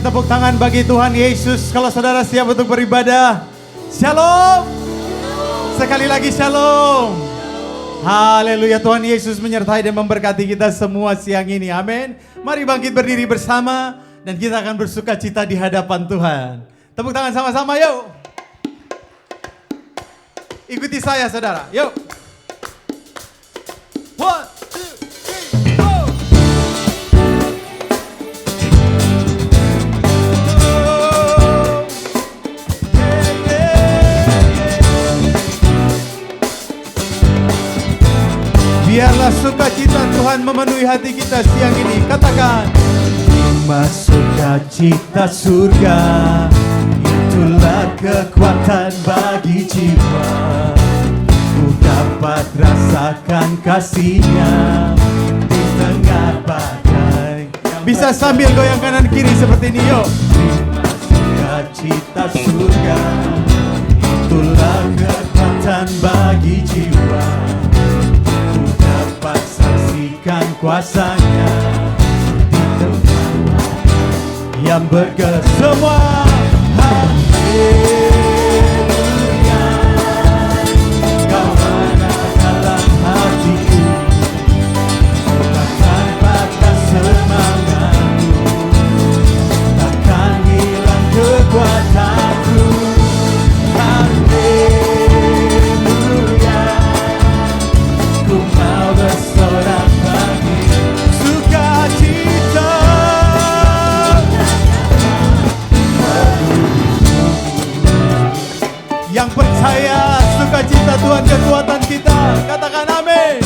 Berikan tepuk tangan bagi Tuhan Yesus. Kalau saudara siap untuk beribadah, Shalom. Sekali lagi Shalom. Haleluya, Tuhan Yesus menyertai dan memberkati kita semua siang ini. Amin. Mari bangkit berdiri bersama dan kita akan bersuka cita di hadapan Tuhan. Tepuk tangan sama-sama yuk. Ikuti saya saudara, yuk. 1, 2, 3, go. Biarlah sukacita Tuhan memenuhi hati kita siang ini. Katakan, terima sukacita surga, itulah kekuatan bagi jiwa. Ku dapat rasakan kasih-Nya di tengah badai. Bisa sambil goyang kanan kiri seperti ini yuk. Terima sukacita surga, itulah kekuatan bagi jiwa. Dapat saksikan kuasa-Nya di tempat yang bergerak semua. Haleluya, Kau ada dalam hatiku, takkan patah semangatku, takkan hilang kekuatanku. Bersorak bagi sukacita. Yang percaya sukacita Tuhan kekuatan kita, katakan amin.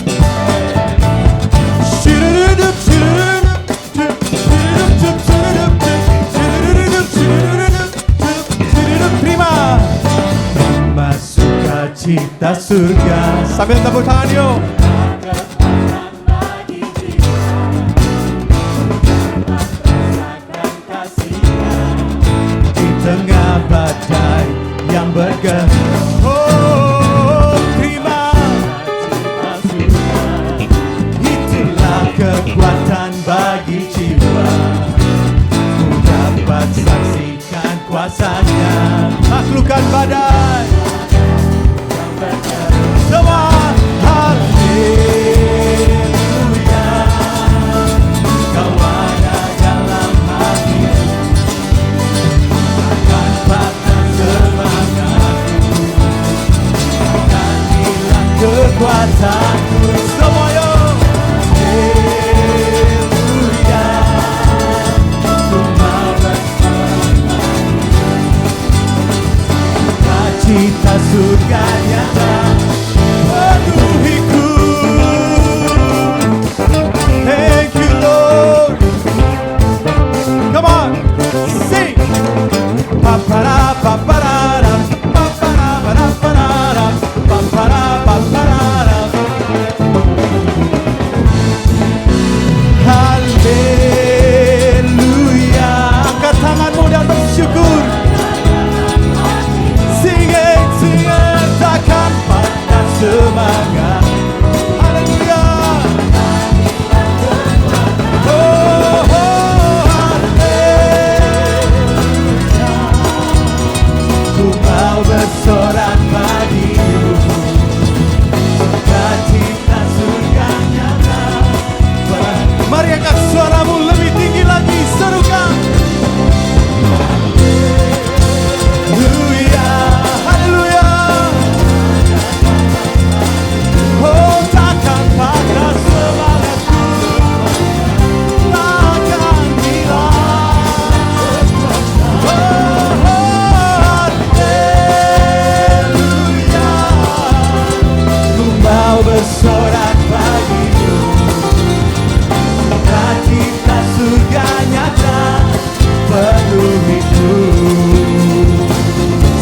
Terima sukacita surga. Sambil tepuk tangan yuk. Tengah badai yang bergerak, oh terima, itulah kekuatan bagi jiwa. Ku dapat saksikan kuasa-Nya, taklukkan badai yang bergerak. Semua haleluya, Kau ada dalam hati. Kekuatanku semuanya, haleluya, Ku mau bersorak, sukacita surga nyata penuhiku. Thank you Lord. Come on, sing. Papara papara papara papara papara papara. Haleluya, angkat tanganmu dan bersyukur. Sing it, takkan patah semangat. Haleluya. Oh, haleluya. Ku mau bersorak bagimu, sukacita surga nyata. Mari angkat suaramu lebih tinggi lagi, serukan. Haleluya, haleluya. Oh takkan patah semangatku, takkan hilang. Haleluya, ku mau bersorak bagimu, sukacita surga nyata penuhiku.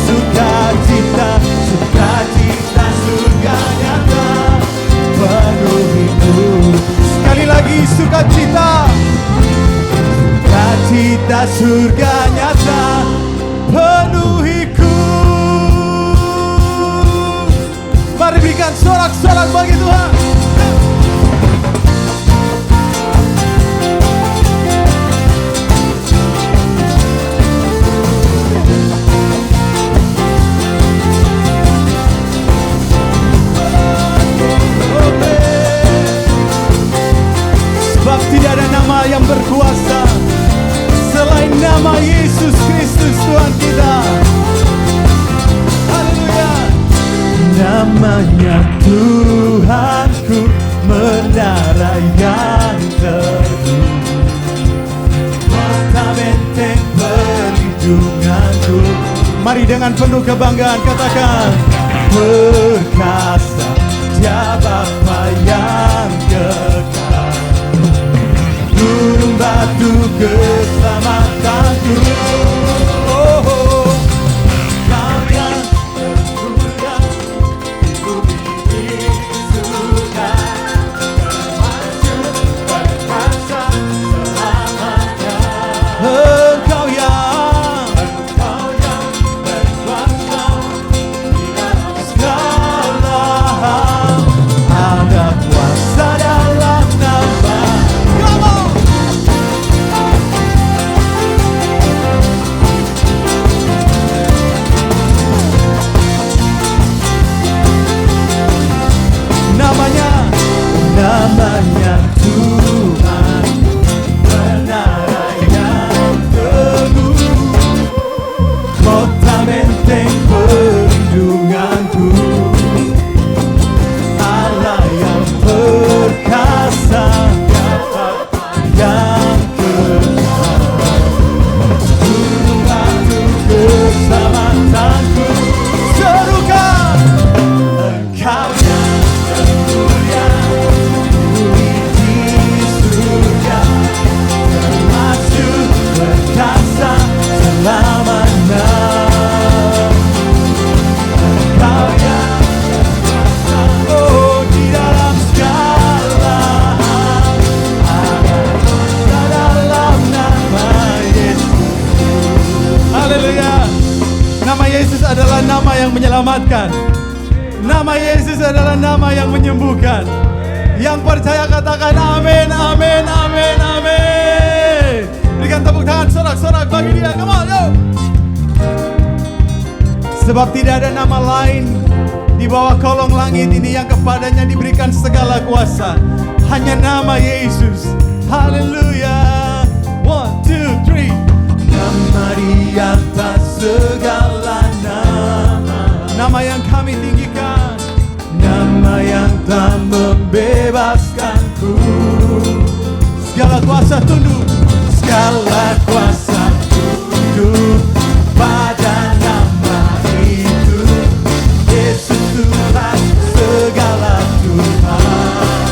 Sukacita, sukacita surga nyata penuhiku. Sekali lagi sukacita, sukacita surga nyata penuhiku. Mari berikan sorak-sorak bagi Tuhan. Namanya Tuhanku, menara yang teguh, kota benteng perlindunganku. Mari dengan penuh kebanggaan katakan, perkasa Dia Bapa yang kekal, gunung batu keselamatanku. Namanya Tuhan, menara yang teguh, kota benteng perlindunganku, Allah yang perkasa, yang kekal, gunung batu keselamatanku. Serukan, Engkau yang termulia di surga, termasyur perkasa selamanya. Engkau yang berkuasa, oh di dalam segala hal, ada kuasa dalam nama Yesus. Haleluya. Nama Yesus adalah nama yang menyelamatkan. Nama Yesus adalah nama yang menyembuhkan. Yang percaya katakan amin, amin, amin, amin. Berikan tepuk tangan sorak-sorak bagi Dia. Come on, yo. Sebab tidak ada nama lain di bawah kolong langit ini yang kepadanya diberikan segala kuasa. Hanya nama Yesus. Haleluya. 1, 2, 3. Nama di atas segala nama, nama yang kami tinggikan, nama yang telah membebaskanku. Segala kuasa tunduk, segala kuasa tunduk pada nama itu. Yesus Tuhan, segala Tuhan.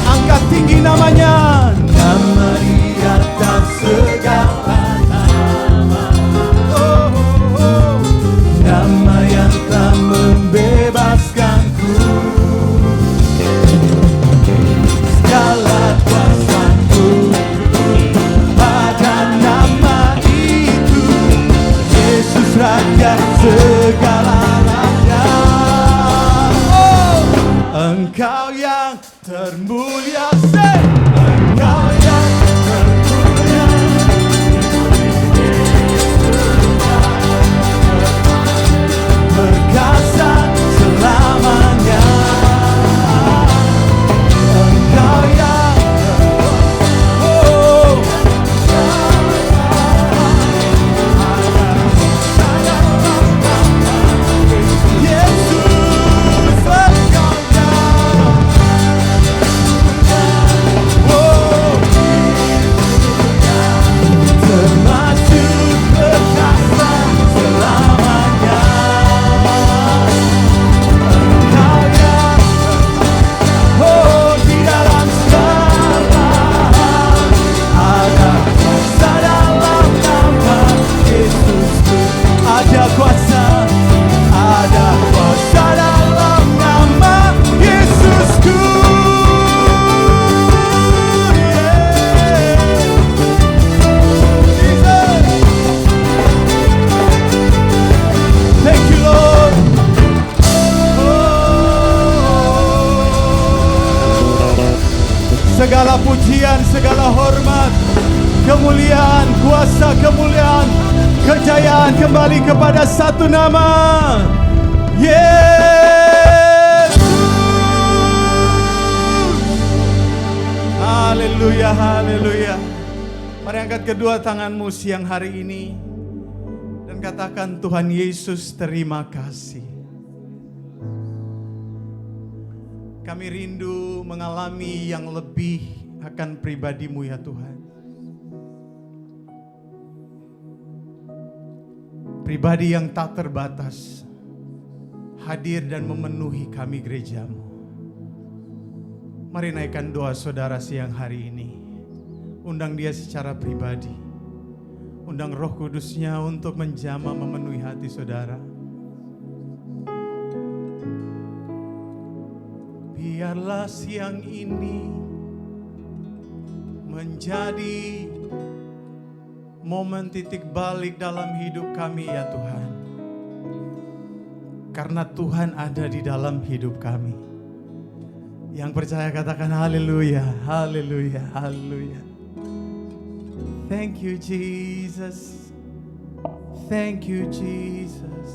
Angkat tinggi namanya, nama di atas segala nama. Oh, oh, oh. Nama yang telah membebaskanku. Segala kuasa tunduk pada nama itu. Yesus Raja segala raja. Oh, Engkau yang termulia, say. Engkau yang termulia, perkasa selamanya. Engkau yang oh, Yesus, Engkau yang oh, termasyur perkasa selamanya. Engkau yang oh di dalam segala ada kuasa dalam nama Yesusku. Ada kuasa dalam nama Yesusku. Yeah. Jesus. Thank you, Lord. Segala pujian, segala hormat, kemuliaan, kuasa, kemuliaan, kejayaan kembali kepada satu nama, Yesus. Haleluya, haleluya. Mari angkat kedua tanganmu siang hari ini dan katakan, Tuhan Yesus terima kasih. Kami rindu mengalami yang lebih akan pribadi-Mu ya Tuhan. Pribadi yang tak terbatas, hadir dan memenuhi kami gereja-Mu. Mari naikkan doa saudara siang hari ini. Undang dia secara pribadi. Undang Roh Kudus-Nya untuk menjamah memenuhi hati saudara. Biarlah siang ini menjadi momen titik balik dalam hidup kami ya Tuhan. Karena Tuhan ada di dalam hidup kami. Yang percaya katakan haleluya, haleluya, haleluya. Thank you Jesus. Thank you Jesus.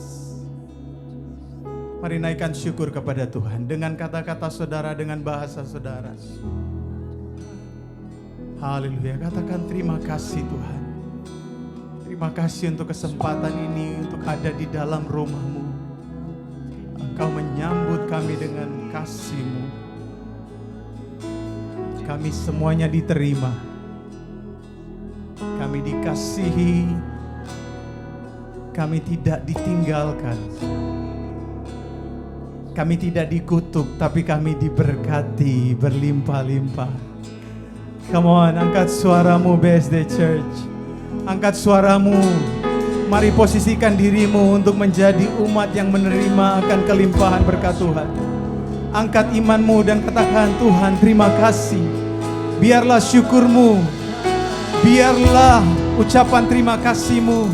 Mari naikkan syukur kepada Tuhan dengan kata-kata saudara, dengan bahasa saudara. Haleluya, katakan terima kasih Tuhan. Terima kasih untuk kesempatan ini, untuk ada di dalam rumah-Mu. Engkau menyambut kami dengan kasih-Mu. Kami semuanya diterima. Kami dikasihi. Kami tidak ditinggalkan. Kami tidak dikutuk, tapi kami diberkati berlimpah-limpah. Come on, angkat suaramu BSD Church. Angkat suaramu. Mari posisikan dirimu untuk menjadi umat yang menerima akan kelimpahan berkat Tuhan. Angkat imanmu dan katakan, Tuhan terima kasih. Biarlah syukurmu, biarlah ucapan terima kasih-Mu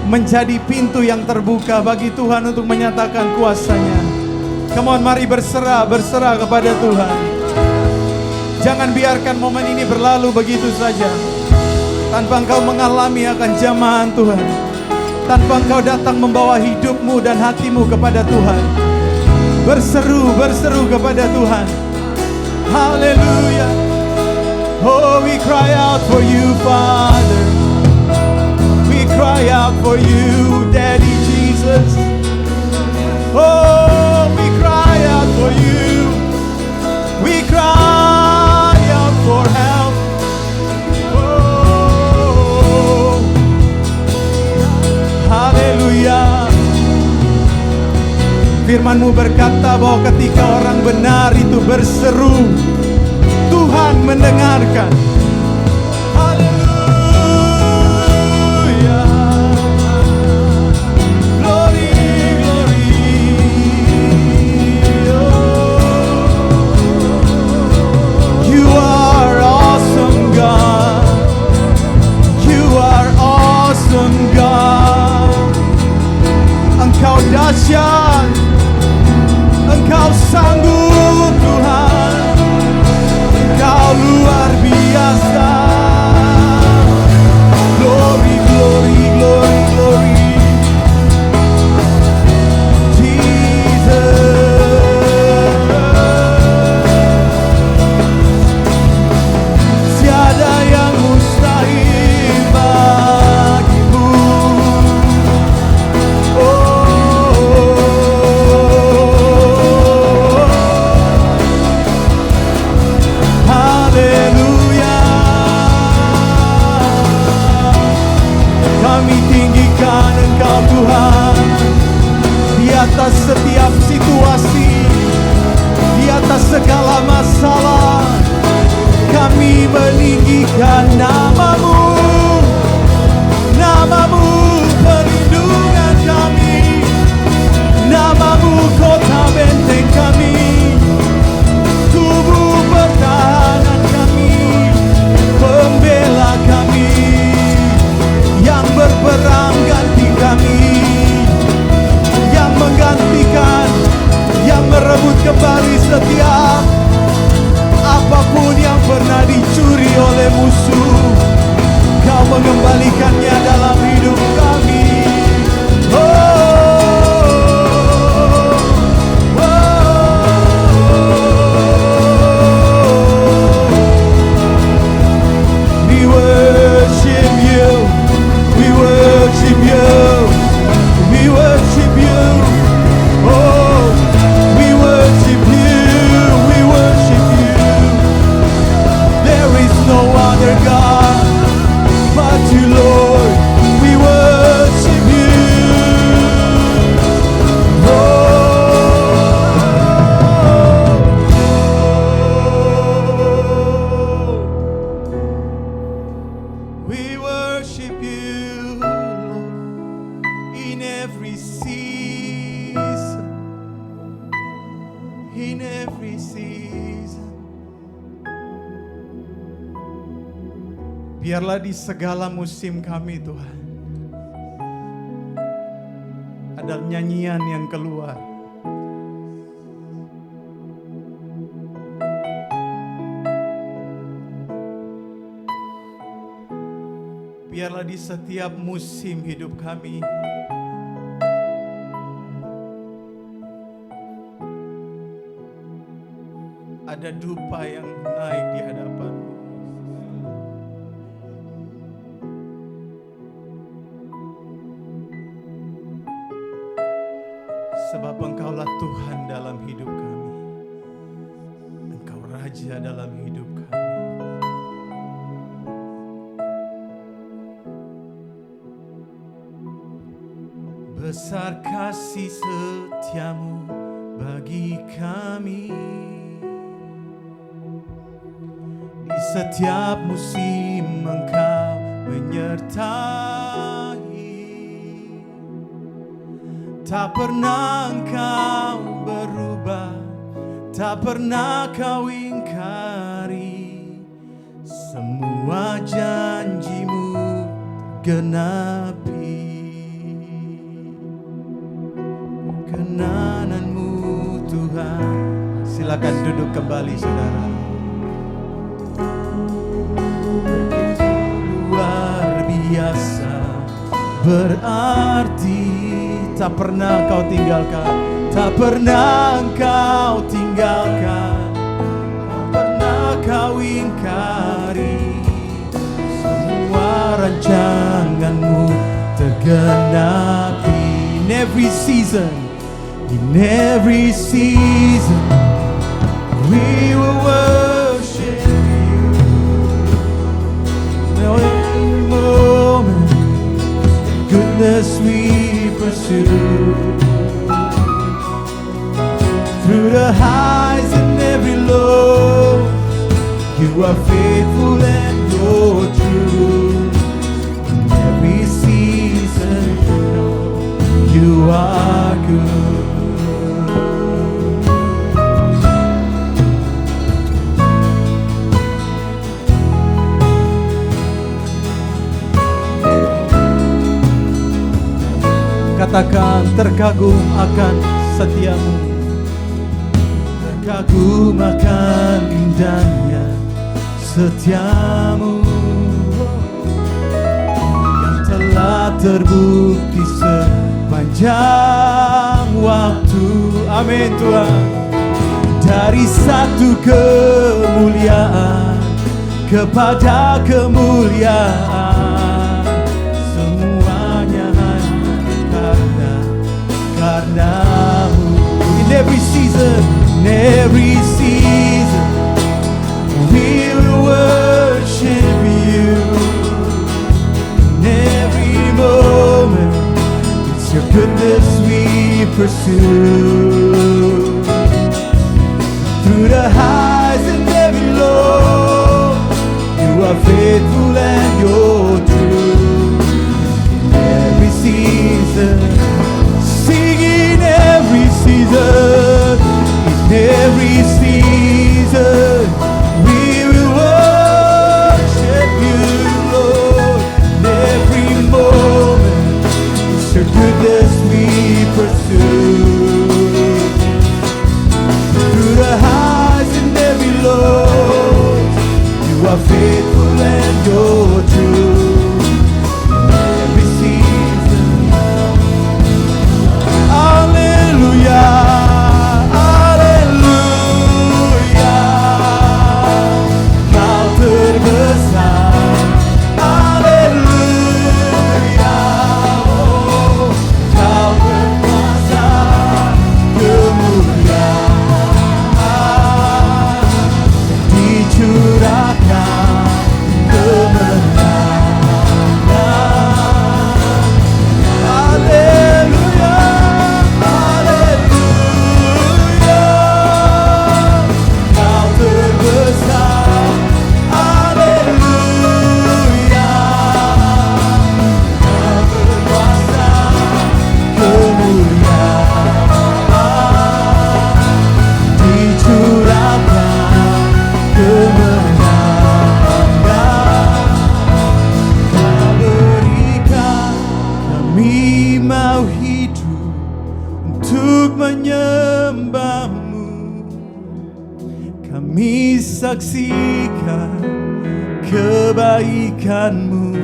menjadi pintu yang terbuka bagi Tuhan untuk menyatakan kuasa-Nya. Come on, mari berserah kepada Tuhan. Jangan biarkan momen ini berlalu begitu saja tanpa engkau mengalami akan jamahan Tuhan, tanpa engkau datang membawa hidupmu dan hatimu kepada Tuhan. Berseru kepada Tuhan. Haleluya. Oh, we cry out for you, Father. We cry out for you, Daddy Jesus. Oh, we cry out for you. We cry out for help. Oh, haleluya. Firman-Mu berkata bahwa ketika orang benar itu berseru, Tuhan mendengarkan. Haleluya. Glory, glory. Oh. You are awesome God. You are awesome God. Engkau dahsyat. Engkau sanggup Tuhan. Engkau luar biasa. Glory, glory, glory, glory. Jesus. Tiada yang mustahil bagimu. Haleluya. Kami tinggikan Engkau Tuhan di atas setiap situasi, di atas segala masalah. Kami meninggikan nama-Mu, nama-Mu perlindungan kami, nama-Mu kota benteng kami, tubuh pertahanan kami, pembela kami, yang berperang ganti kami, yang menggantikan, yang merebut kembali setiap apapun yang pernah dicuri oleh musuh. Kau mengembalikannya dalam hidup kami. We worship you. We worship you. We worship you. Oh, we worship Biarlah di segala musim kami Tuhan, ada nyanyian yang keluar. Biarlah di setiap musim hidup kami ada dupa yang naik di hadapan. Sebab Engkaulah Tuhan dalam hidup kami. Engkau Raja dalam hidup kami. Besar kasih setiamu bagi kami. Di setiap musim Engkau menyertai. Tak pernah Engkau berubah, tak pernah Kau ingkari. Semua janjimu tergenapi. Kenananmu Tuhan. Silakan duduk kembali saudara. Luar biasa berarti, tak pernah Kau tinggalkan, tak pernah Engkau tinggalkan, tak pernah Kau ingkari. Semua rancanganmu tergenapi. In every season, in every season, we will worship you. Now every moment, goodness we pursue. Through the highs and every low, you are faithful and you're true. In every season, you are good. Katakan, terkagum akan setiamu, terkagum akan indahnya setiamu yang telah terbukti sepanjang waktu. Amin Tuhan. Dari satu kemuliaan kepada kemuliaan, semuanya hanya karena-Mu. In every season, we will worship you. In every moment, it's your goodness we pursue. Through the highs and every low, you are faithful and you're true. In every season, sing in every season, in every season, we will worship you, Lord. In every moment, it's your goodness we pursue. Through the highs and every low, you are faithful and you're saksikan kebaikan-Mu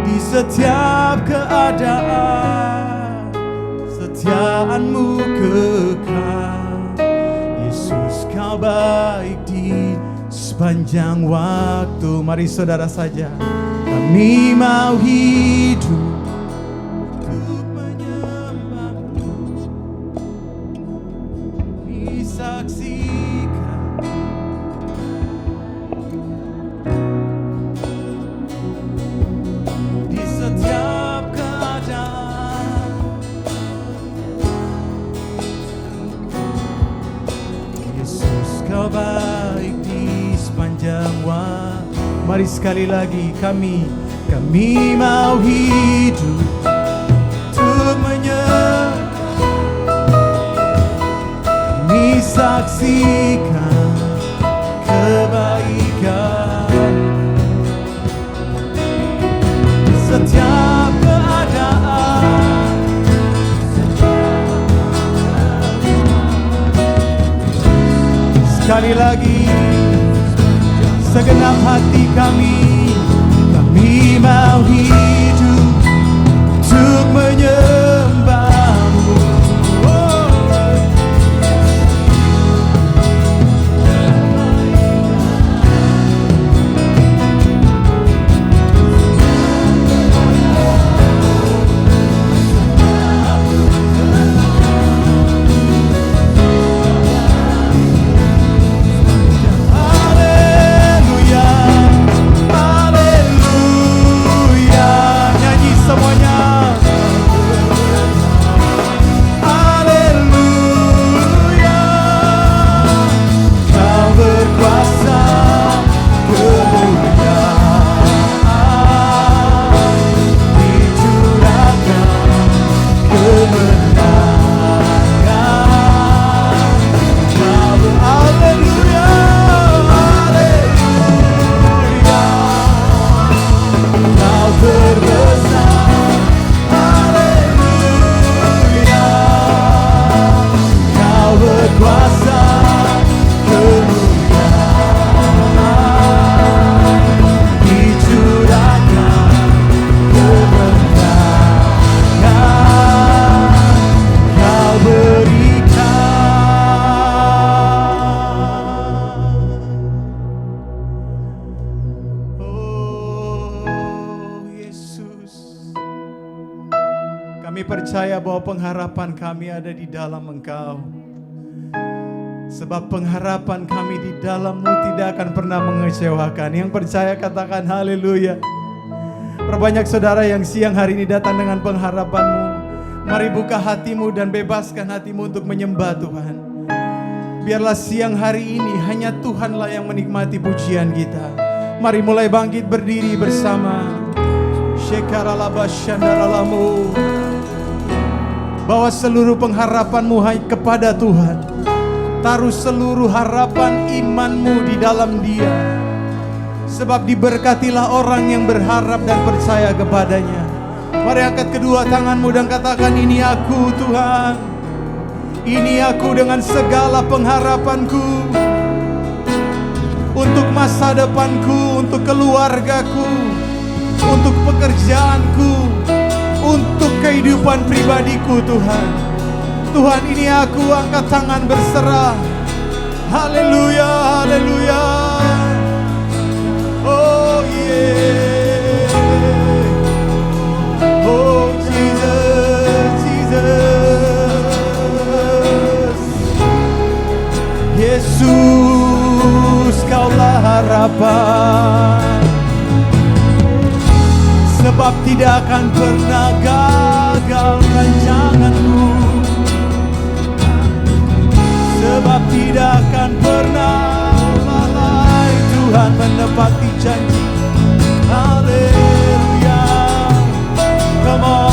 di setiap keadaan. Kesetiaan-Mu kekal, Yesus, Kau baik di sepanjang waktu. Mari saudara saja, kami mau hidup untuk menyembah-Mu, disaksikan di setiap keadaan. Yesus, Kau baik di sepanjang waktu. Mari sekali lagi, kami mau hidup untuk menyembah, kami saksikan kebaikan setiap keadaan. Sekali lagi, segenap hati kami mau hidup untuk menyembah-Mu. Percaya bahwa pengharapan kami ada di dalam Engkau. Sebab pengharapan kami di dalam-Mu tidak akan pernah mengecewakan. Yang percaya katakan haleluya. Perbanyak saudara yang siang hari ini datang dengan pengharapan-Mu. Mari buka hatimu dan bebaskan hatimu untuk menyembah Tuhan. Biarlah siang hari ini hanya Tuhanlah yang menikmati pujian kita. Mari mulai bangkit berdiri bersama. Shekaralabashandaralamu. Bawa seluruh pengharapanmu kepada Tuhan. Taruh seluruh harapan imanmu di dalam Dia. Sebab diberkatilah orang yang berharap dan percaya kepadanya. Mari angkat kedua tanganmu dan katakan, ini aku Tuhan. Ini aku dengan segala pengharapanku. Untuk masa depanku, untuk keluargaku, untuk pekerjaanku, untuk kehidupan pribadiku Tuhan. Tuhan, ini aku angkat tangan berserah. Haleluya, haleluya. Oh yeah. Oh Jesus, Jesus. Yesus, Kaulah harapan. Sebab tidak akan pernah gagal rancanganmu. Sebab tidak akan pernah lalai Tuhan menepati janji. Haleluya. Come on.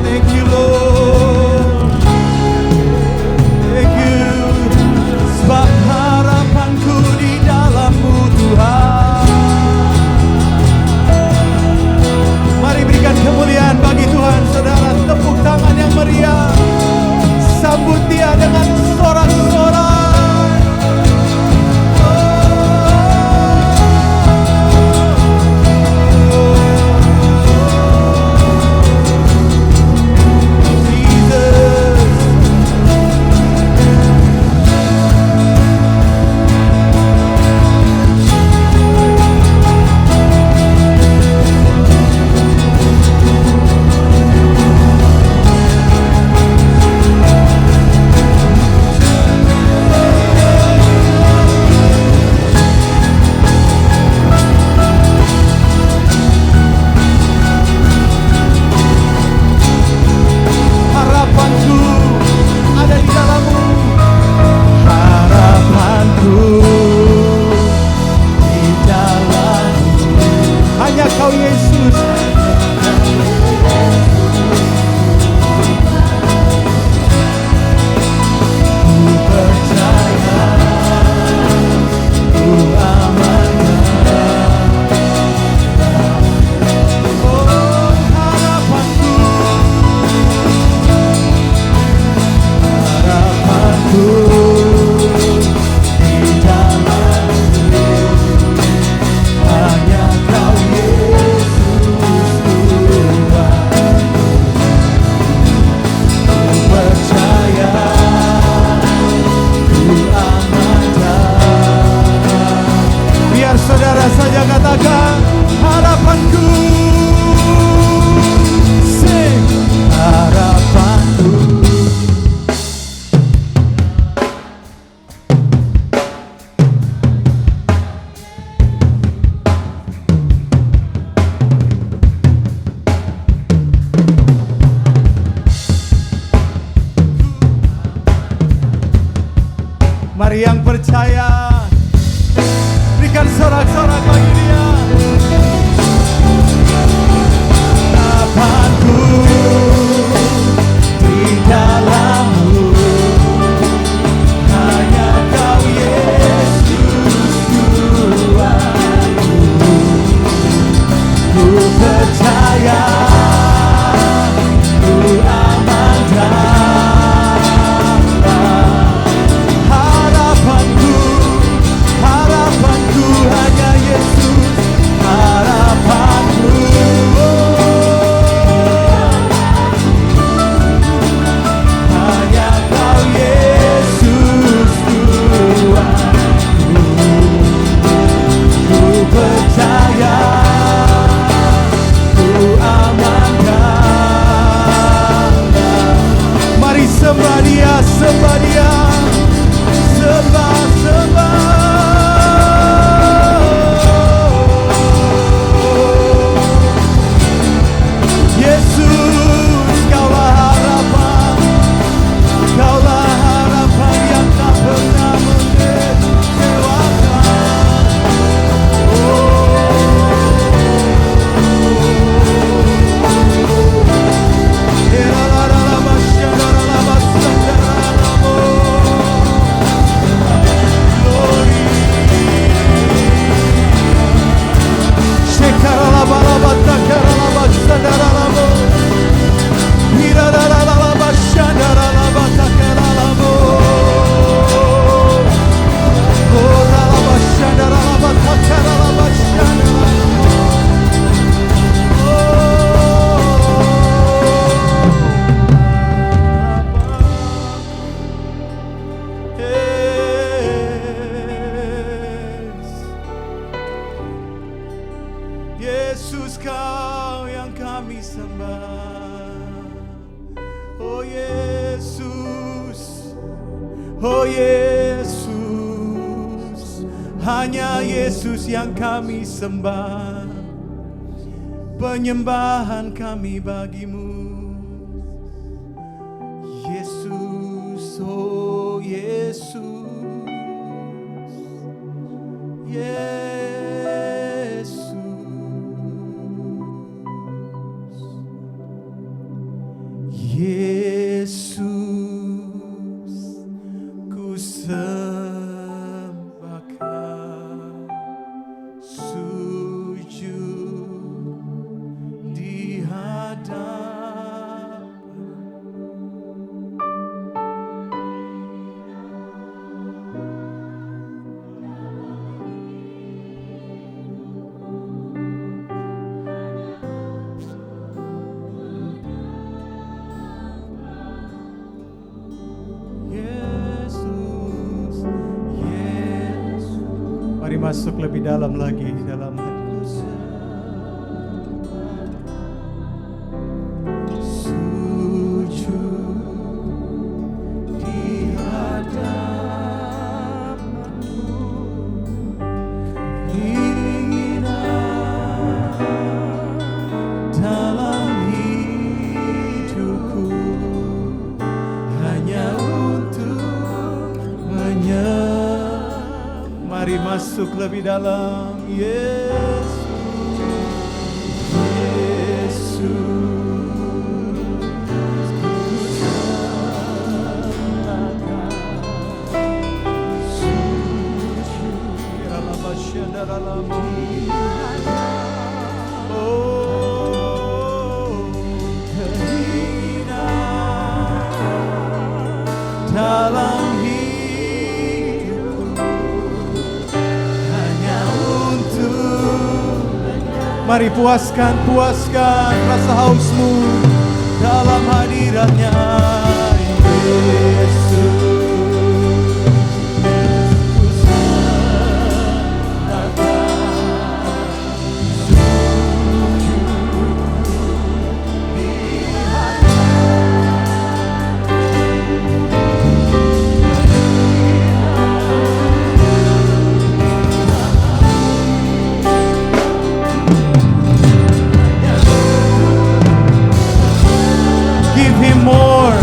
Thank you, Lord. Thank you. Kau Yesus. Saudara saja katakan harapanku, sing harapanku. Mari yang percaya berikan sorak-sorak bagi Dia. Harapanku di dalam-Mu, hanya Kau Yesus Tuhanku. Ku percaya, ku aman dalam harapanku. Harapanku hanya Yesus, harapanku. Hanya Kau Yesus Tuhanku. Ku percaya, ku aman dalam. Mari sembah Dia, sembah Dia, sembah, sembah. Yesus, Kaulah harapan, Kaulah harapan yang tak pernah mengecewakan. Yesus, Kau yang kami sembah. Oh Yesus, oh Yesus, hanya Yesus yang kami sembah. Penyembahan kami bagi-Mu, Yesus, oh Yesus, Yesus, Yesus, ku sembahkan, sujud di hadapan. Mari masuk lebih dalam lagi dalam hati. Sujud di hadapan-Mu, keinginan dalam hidupku hanya untuk menyembah. Mari masuk lebih dalam, Yesus. dalam hidup hanya untuk. Mari puaskan rasa hausmu dalam hadiratnya Yesus. Give him more.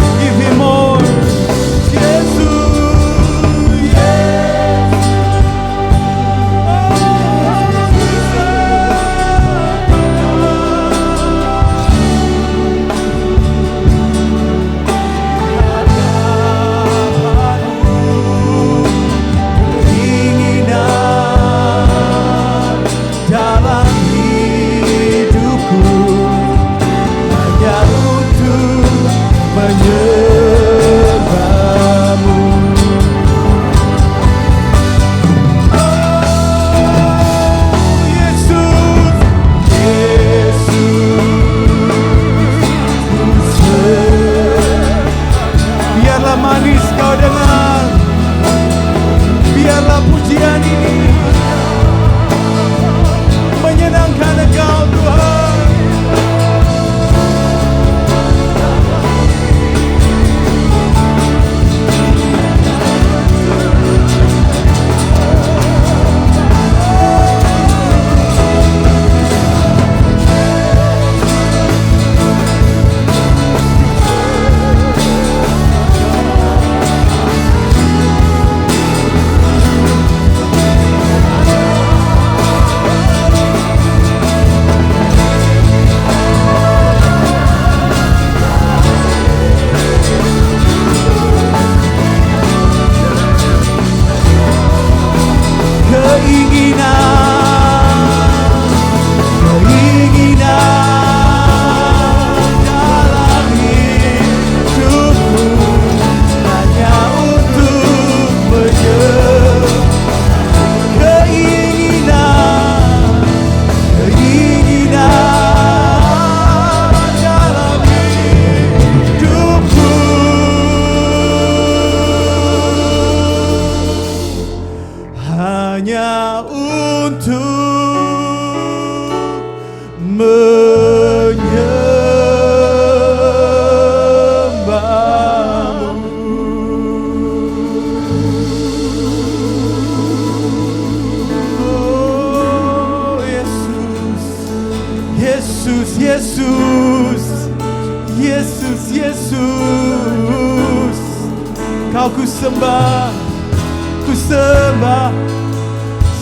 Kau ku sembah,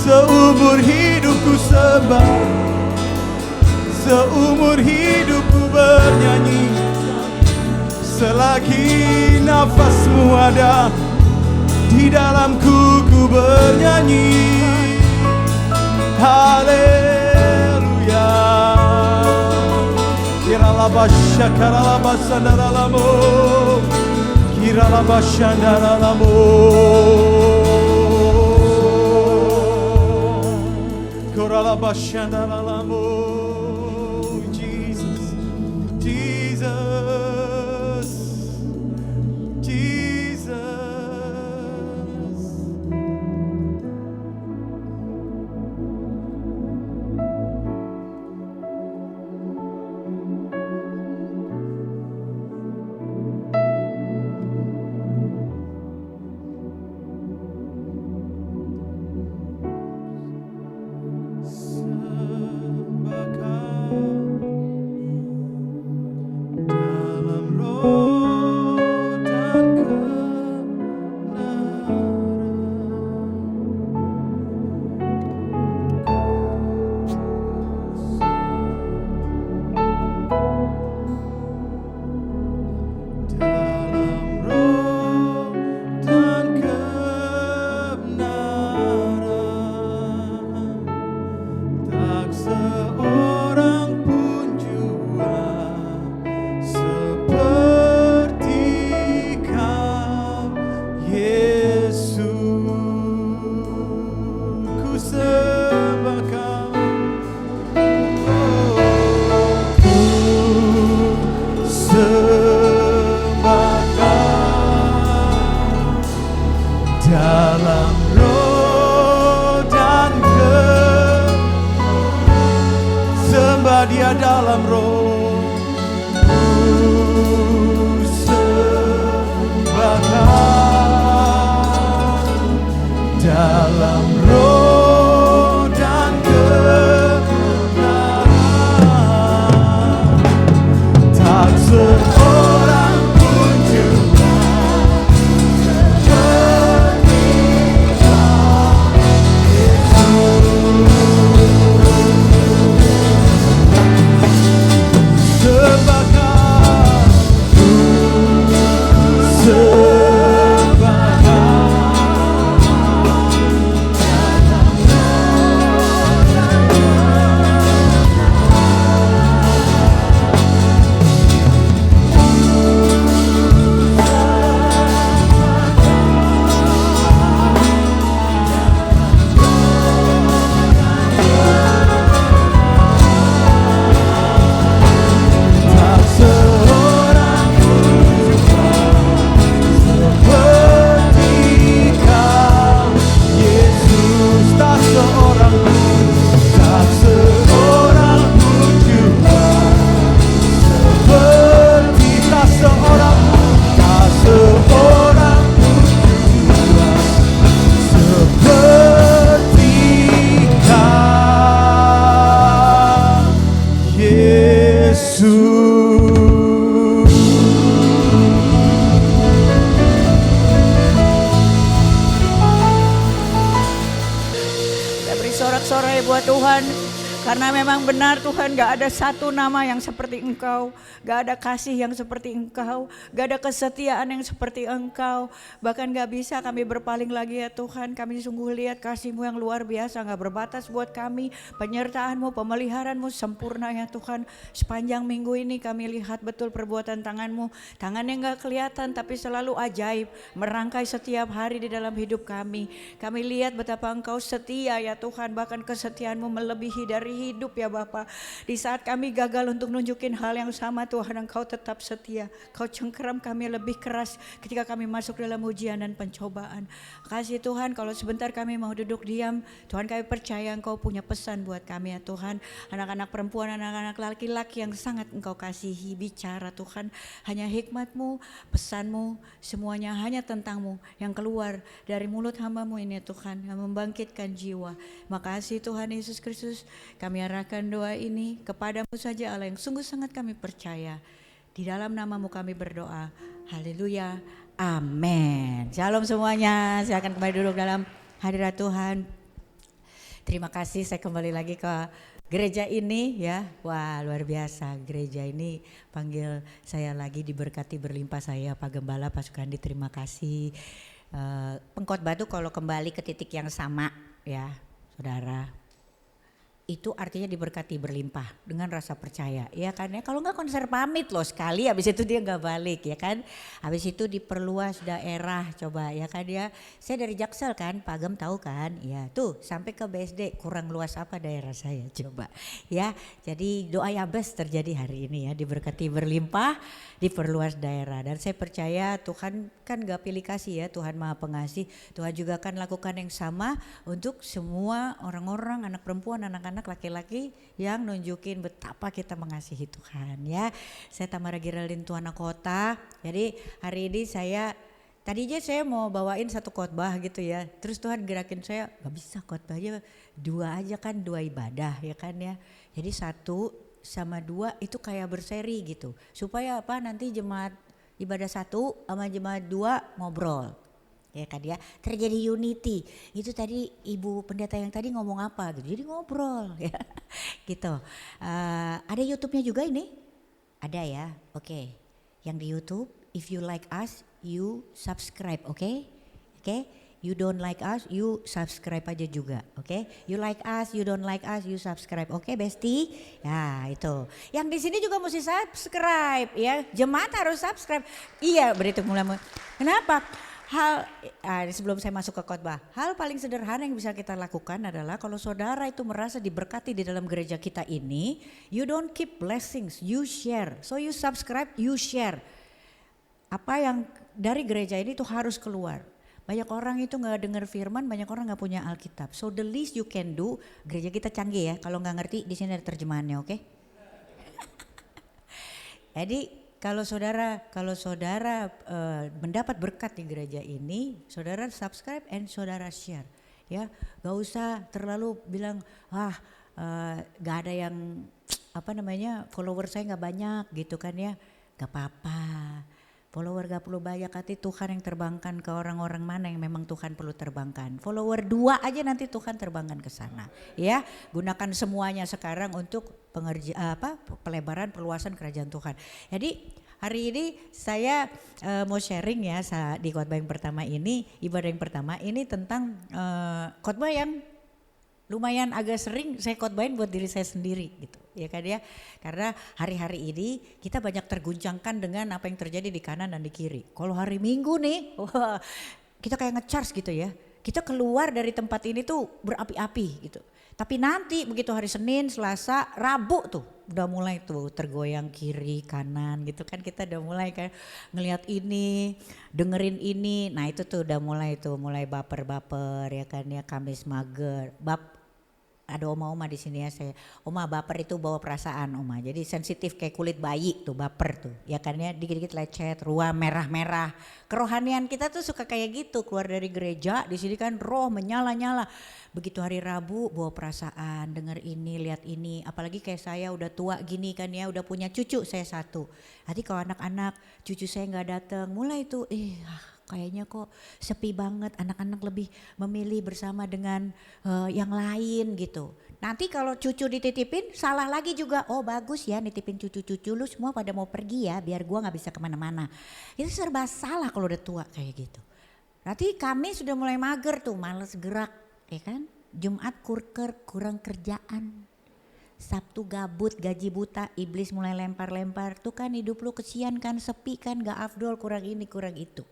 seumur hidup ku sembah, seumur hidupku bernyanyi, selagi nafasmu ada di dalamku ku bernyanyi. Haleluya. Kiralabasha karalabasandalamo, kiralabashandalamo, koralabashandalamo. Jesus, Jesus, Jesus. Sembahkan seorang pun jua seperti Kau, Yesus. Ku sembah Kau, ku sembah Kau dalam roh dan sembah Dia dalam roh. Ku sembah Kau dalam roh dan kebenaran. Tak seorang pun juga seperti Kau, Yesus. Sembah Kau, sembah tak seorang pun seperti Kau, Yesus. Tak seorang pun, tak seorang pun juga seperti, tak seorang pun, tak seorang pun juga seperti Kau, Yesus. Kita beri sorak-sorai buat Tuhan. Karena memang benar Tuhan, gak ada satu nama yang seperti Engkau. Gak ada kasih yang seperti Engkau. Gak ada kesetiaan yang seperti Engkau. Bahkan gak bisa kami berpaling lagi ya Tuhan. Kami sungguh lihat kasih-Mu yang luar biasa, gak berbatas buat kami. Penyertaan-Mu, pemeliharaan-Mu sempurna ya Tuhan. Sepanjang minggu ini kami lihat betul perbuatan tangan-Mu. Tangan yang gak kelihatan tapi selalu ajaib. Merangkai setiap hari di dalam hidup kami. Kami lihat betapa Engkau setia ya Tuhan. Bahkan kesetiaan-Mu melebihi dari hidup ya Bapa. Di saat kami gagal untuk nunjukin hal yang sama Tuhan, Engkau tetap setia. Kau cengkeram kami lebih keras ketika kami masuk dalam ujian dan pencobaan. Kasih Tuhan, kalau sebentar kami mau duduk diam, Tuhan kami percaya Engkau punya pesan buat kami ya Tuhan. Anak-anak perempuan, anak-anak laki-laki yang sangat Engkau kasihi, bicara Tuhan. Hanya hikmat-Mu, pesan-Mu, semuanya hanya tentang-Mu yang keluar dari mulut hamba-Mu ini ya Tuhan, yang membangkitkan jiwa. Makasih Tuhan Yesus Kristus. Kami arahkan doa ini kepada-Mu saja Allah yang sungguh sangat kami percaya. Di dalam nama-Mu kami berdoa. Haleluya. Amin. Shalom semuanya. Saya akan kembali duduk dalam hadirat Tuhan. Terima kasih, saya kembali lagi ke gereja ini ya. Wah, luar biasa. Gereja ini panggil saya lagi, diberkati berlimpah saya Pak Gembala, Pak Sukandi, terima kasih. Pengkhotbah itu kalau kembali ke titik yang sama ya, Saudara. Itu artinya diberkati berlimpah dengan rasa percaya ya kan ya. Kalau enggak konser pamit loh sekali, habis itu dia enggak balik ya kan. Habis itu diperluas daerah coba ya kan ya. Saya dari Jaksel kan, Pak Gem tahu kan ya. Tuh sampai ke BSD kurang luas apa daerah saya coba ya. Jadi doa Yabes terjadi hari ini ya, diberkati berlimpah, diperluas daerah. Dan saya percaya Tuhan kan gak pilih kasih ya, Tuhan Maha Pengasih. Tuhan juga akan lakukan yang sama untuk semua orang-orang, anak perempuan, anak-anak laki-laki yang nunjukin betapa kita mengasihi Tuhan ya. Saya Tamara Geraldine Tuana Kota. Jadi hari ini tadinya saya mau bawain satu khotbah gitu ya. Terus Tuhan gerakin saya, gak bisa khotbahnya dua aja kan, dua ibadah ya kan ya. Jadi satu sama dua itu kayak berseri gitu. Supaya apa, nanti jemaat ibadah satu sama jemaat dua ngobrol. Ya kan ya, terjadi unity. Itu tadi ibu pendeta yang tadi ngomong apa gitu, jadi ngobrol ya gitu. Ada YouTube-nya juga ini? Ada ya, oke. Yang di YouTube, if you like us, you subscribe, oke? Oke, You don't like us, you subscribe aja juga, oke? You like us, you don't like us, you subscribe, oke, Besti? Ya itu. Yang di sini juga mesti subscribe, ya. Jemaat harus subscribe. Iya, berarti mulai. Kenapa? Sebelum saya masuk ke khotbah, hal paling sederhana yang bisa kita lakukan adalah kalau saudara itu merasa diberkati di dalam gereja kita ini, you don't keep blessings, you share. So you subscribe, you share. Apa yang dari gereja ini tuh harus keluar. Banyak orang itu nggak dengar firman, banyak orang nggak punya Alkitab. So the least you can do, gereja kita canggih ya. Kalau nggak ngerti di sini ada terjemahannya, oke? Jadi kalau saudara mendapat berkat di gereja ini, saudara subscribe and saudara share, ya. Gak usah terlalu bilang gak ada yang follower saya nggak banyak gitu kan ya. Gak apa-apa. Follower gak perlu banyak, nanti Tuhan yang terbangkan ke orang-orang mana yang memang Tuhan perlu terbangkan. Follower 2 aja nanti Tuhan terbangkan ke sana. Ya, gunakan semuanya sekarang untuk pelebaran, perluasan kerajaan Tuhan. Jadi hari ini saya mau sharing ya di khotbah yang pertama ini, ibadah yang pertama ini tentang khotbah yang lumayan agak sering saya khotbahin buat diri saya sendiri gitu, ya kan ya. Karena hari-hari ini kita banyak terguncangkan dengan apa yang terjadi di kanan dan di kiri. Kalau hari Minggu nih, kita kayak ngecharge gitu ya. Kita keluar dari tempat ini tuh berapi-api gitu. Tapi nanti begitu hari Senin, Selasa, Rabu tuh udah mulai tuh tergoyang kiri kanan gitu kan, kita udah mulai kayak ngelihat ini, dengerin ini. Nah itu tuh udah mulai baper-baper ya kan ya, Kamis mager. Ada oma-oma di sini ya, oma baper itu bawa perasaan oma. Jadi sensitif kayak kulit bayi tuh, baper tuh. Ya kan ya, dikit-dikit lecet, ruam merah-merah. Kerohanian kita tuh suka kayak gitu, keluar dari gereja, di sini kan roh menyala-nyala. Begitu hari Rabu bawa perasaan, denger ini, lihat ini. Apalagi kayak saya udah tua gini kan ya, udah punya cucu saya 1. Nanti kalau anak-anak cucu saya nggak datang, mulai tuh kayaknya kok sepi banget, anak-anak lebih memilih bersama dengan yang lain gitu. Nanti kalau cucu dititipin salah lagi juga, oh bagus ya nitipin cucu-cucu lu semua pada mau pergi ya biar gua gak bisa kemana-mana. Itu serba salah kalau udah tua kayak gitu. Nanti kami sudah mulai mager tuh, males gerak ya kan. Jumat kurang kerjaan. Sabtu gabut, gaji buta, iblis mulai lempar-lempar. Tuh kan hidup lu kesian kan, sepi kan, gak afdol, kurang ini kurang itu.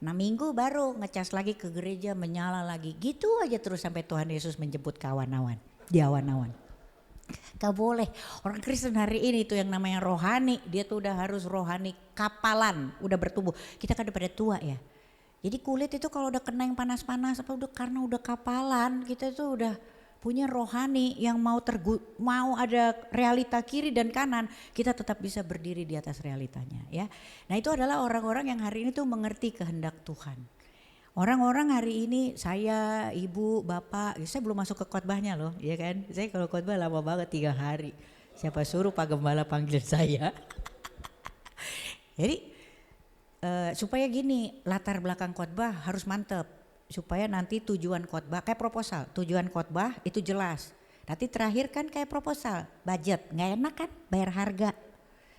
Nah Minggu baru ngecas lagi ke gereja, menyala lagi. Gitu aja terus sampai Tuhan Yesus menjemput ke awan-awan. Di awan-awan. Gak boleh. Orang Kristen hari ini tuh yang namanya rohani. Dia tuh udah harus rohani kapalan. Udah bertumbuh. Kita kan udah pada tua ya. Jadi kulit itu kalau udah kena yang panas-panas. Karena udah kapalan. Kita tuh udah punya rohani yang mau ada realita kiri dan kanan, kita tetap bisa berdiri di atas realitanya ya. Nah itu adalah orang-orang yang hari ini tuh mengerti kehendak Tuhan. Orang-orang hari ini, saya, ibu, bapak, saya belum masuk ke khotbahnya loh ya kan. Saya kalau khotbah lama banget 3 hari. Siapa suruh Pak Gembala panggil saya. Jadi supaya gini, latar belakang khotbah harus mantep. Supaya nanti tujuan khotbah kayak proposal, tujuan khotbah itu jelas. Nanti terakhir kan kayak proposal, budget, nggak enak kan bayar harga.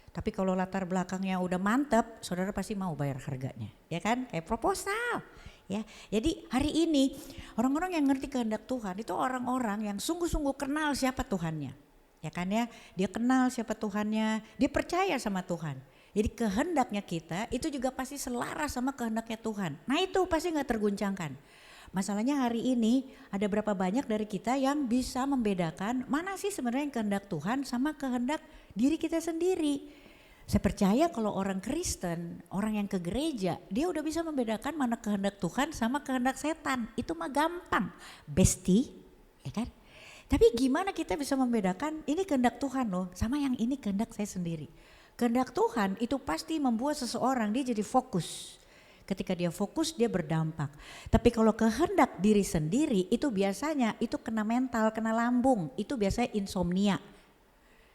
Tapi kalau latar belakangnya udah mantep, saudara pasti mau bayar harganya, ya kan? Kayak proposal, ya. Jadi hari ini orang-orang yang ngerti kehendak Tuhan itu orang-orang yang sungguh-sungguh kenal siapa Tuhannya, ya kan ya? Dia kenal siapa Tuhannya, dia percaya sama Tuhan. Jadi kehendaknya kita itu juga pasti selaras sama kehendaknya Tuhan. Nah itu pasti gak terguncangkan. Masalahnya hari ini ada berapa banyak dari kita yang bisa membedakan mana sih sebenarnya kehendak Tuhan sama kehendak diri kita sendiri. Saya percaya kalau orang Kristen, orang yang ke gereja, dia udah bisa membedakan mana kehendak Tuhan sama kehendak setan. Itu mah gampang, Besti, ya kan? Tapi gimana kita bisa membedakan ini kehendak Tuhan loh sama yang ini kehendak saya sendiri. Kehendak Tuhan itu pasti membuat seseorang dia jadi fokus. Ketika dia fokus dia berdampak. Tapi kalau kehendak diri sendiri itu biasanya itu kena mental, kena lambung. Itu biasanya insomnia.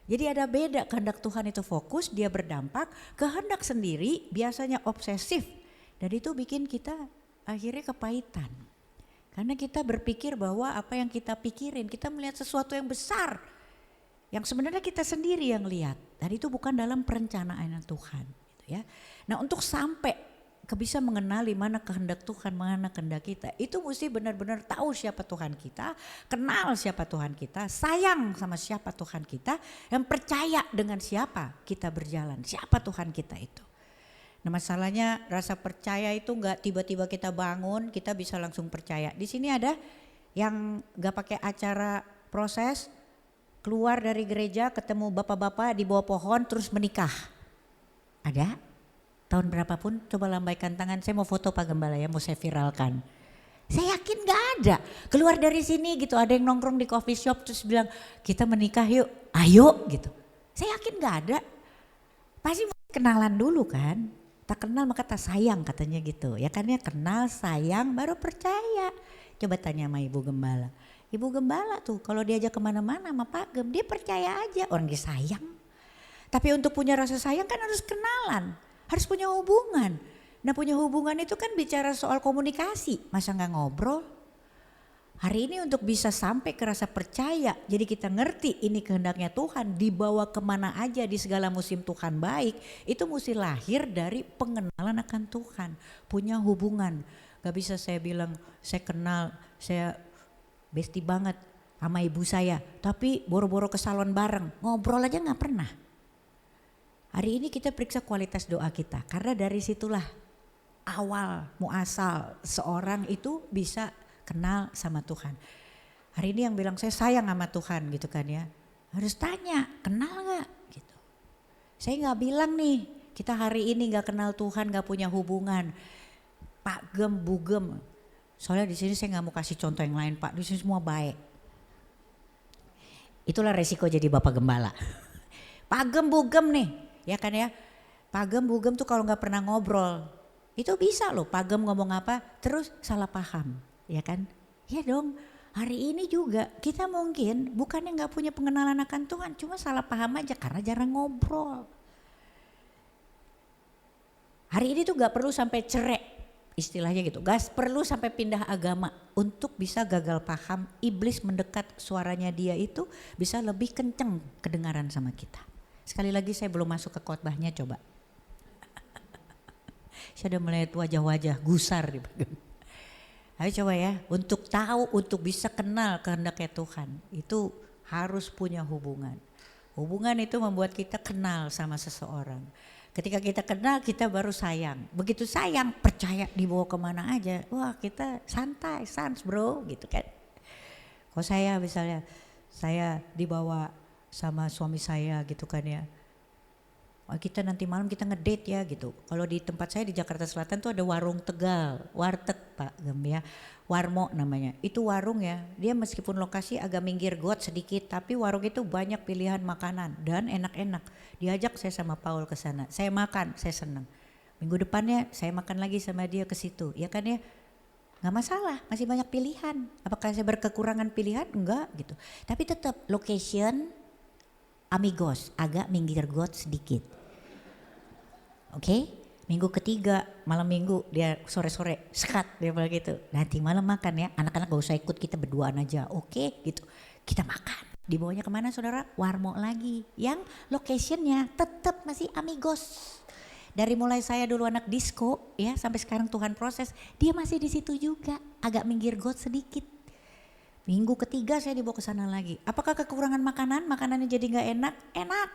Jadi ada beda, kehendak Tuhan itu fokus, dia berdampak. Kehendak sendiri biasanya obsesif. Dan itu bikin kita akhirnya kepahitan. Karena kita berpikir bahwa apa yang kita pikirin, kita melihat sesuatu yang besar. Yang sebenarnya kita sendiri yang lihat. Dan itu bukan dalam perencanaan Tuhan. Gitu ya. Nah untuk sampai bisa mengenali mana kehendak Tuhan, mana kehendak kita. Itu mesti benar-benar tahu siapa Tuhan kita, kenal siapa Tuhan kita, sayang sama siapa Tuhan kita, dan percaya dengan siapa kita berjalan, siapa Tuhan kita itu. Nah masalahnya rasa percaya itu enggak tiba-tiba kita bangun, kita bisa langsung percaya. Di sini ada yang enggak pakai acara proses, keluar dari gereja ketemu bapak-bapak di bawah pohon terus menikah. Ada? Tahun berapapun coba lambaikan tangan, saya mau foto Pak Gembala ya, mau saya viralkan. Saya yakin gak ada, keluar dari sini gitu ada yang nongkrong di coffee shop terus bilang kita menikah yuk, ayo gitu. Saya yakin gak ada, pasti kenalan dulu kan. Tak kenal maka tak sayang katanya gitu, ya kan ya kenal sayang baru percaya. Coba tanya sama Ibu Gembala. Ibu Gembala tuh kalau diajak kemana-mana sama Pak Gem dia percaya aja orang dia sayang. Tapi untuk punya rasa sayang kan harus kenalan. Harus punya hubungan. Nah punya hubungan itu kan bicara soal komunikasi. Masa gak ngobrol? Hari ini untuk bisa sampai ke rasa percaya. Jadi kita ngerti ini kehendaknya Tuhan. Dibawa kemana aja di segala musim Tuhan baik. Itu mesti lahir dari pengenalan akan Tuhan. Punya hubungan. Gak bisa saya bilang saya kenal, saya bestie banget sama ibu saya. Tapi boro-boro ke salon bareng. Ngobrol aja gak pernah. Hari ini kita periksa kualitas doa kita karena dari situlah awal muasal seorang itu bisa kenal sama Tuhan. Hari ini yang bilang saya sayang sama Tuhan gitu kan ya, harus tanya kenal gak gitu. Saya gak bilang nih kita hari ini gak kenal Tuhan, gak punya hubungan. Pak Gem, Bu Gem, soalnya di sini saya gak mau kasih contoh yang lain Pak, di sini semua baik. Itulah resiko jadi Bapak Gembala. Pak Gem, Bu Gem nih. Ya kan ya, Pak Gem, Bu Gem tuh kalau gak pernah ngobrol, itu bisa loh Pak Gem ngomong apa terus salah paham, ya kan? Ya dong, hari ini juga kita mungkin bukannya gak punya pengenalan akan Tuhan, cuma salah paham aja karena jarang ngobrol. Hari ini tuh gak perlu sampai cerai, istilahnya gitu, gak perlu sampai pindah agama untuk bisa gagal paham, iblis mendekat suaranya dia itu bisa lebih kenceng kedengaran sama kita. Sekali lagi saya belum masuk ke khotbahnya coba. Saya udah melihat wajah-wajah gusar di bagian. Ayo coba ya, untuk tahu, untuk bisa kenal kehendaknya Tuhan. Itu harus punya hubungan. Hubungan itu membuat kita kenal sama seseorang. Ketika kita kenal kita baru sayang. Begitu sayang percaya dibawa kemana aja. Wah kita santai, sans bro gitu kan. Kalau saya misalnya, saya dibawa sama suami saya gitu kan ya. Oh, kita nanti malam kita ngedate ya gitu. Kalau di tempat saya di Jakarta Selatan tuh ada warung Tegal, warteg Pak Gem ya. Warmo namanya. Itu warung ya. Dia meskipun lokasi agak minggir got sedikit tapi warung itu banyak pilihan makanan dan enak-enak. Diajak saya sama Paul ke sana. Saya makan, saya senang. Minggu depannya saya makan lagi sama dia ke situ. Ya kan ya? Nggak masalah, masih banyak pilihan. Apakah saya berkekurangan pilihan? Enggak gitu. Tapi tetap location amigos, agak minggir got sedikit. Oke, minggu ketiga malam minggu dia sore-sore sekat dia bilang gitu. Nanti malam makan ya, anak-anak gak usah ikut kita berduaan aja, oke gitu. Kita makan, dibawanya kemana saudara? Warmo lagi, yang locationnya tetap masih amigos. Dari mulai saya dulu anak disco ya sampai sekarang Tuhan proses, dia masih di situ juga, agak minggir got sedikit. Minggu ketiga saya dibawa ke sana lagi. Apakah kekurangan makanan? Makanannya jadi gak enak? Enak.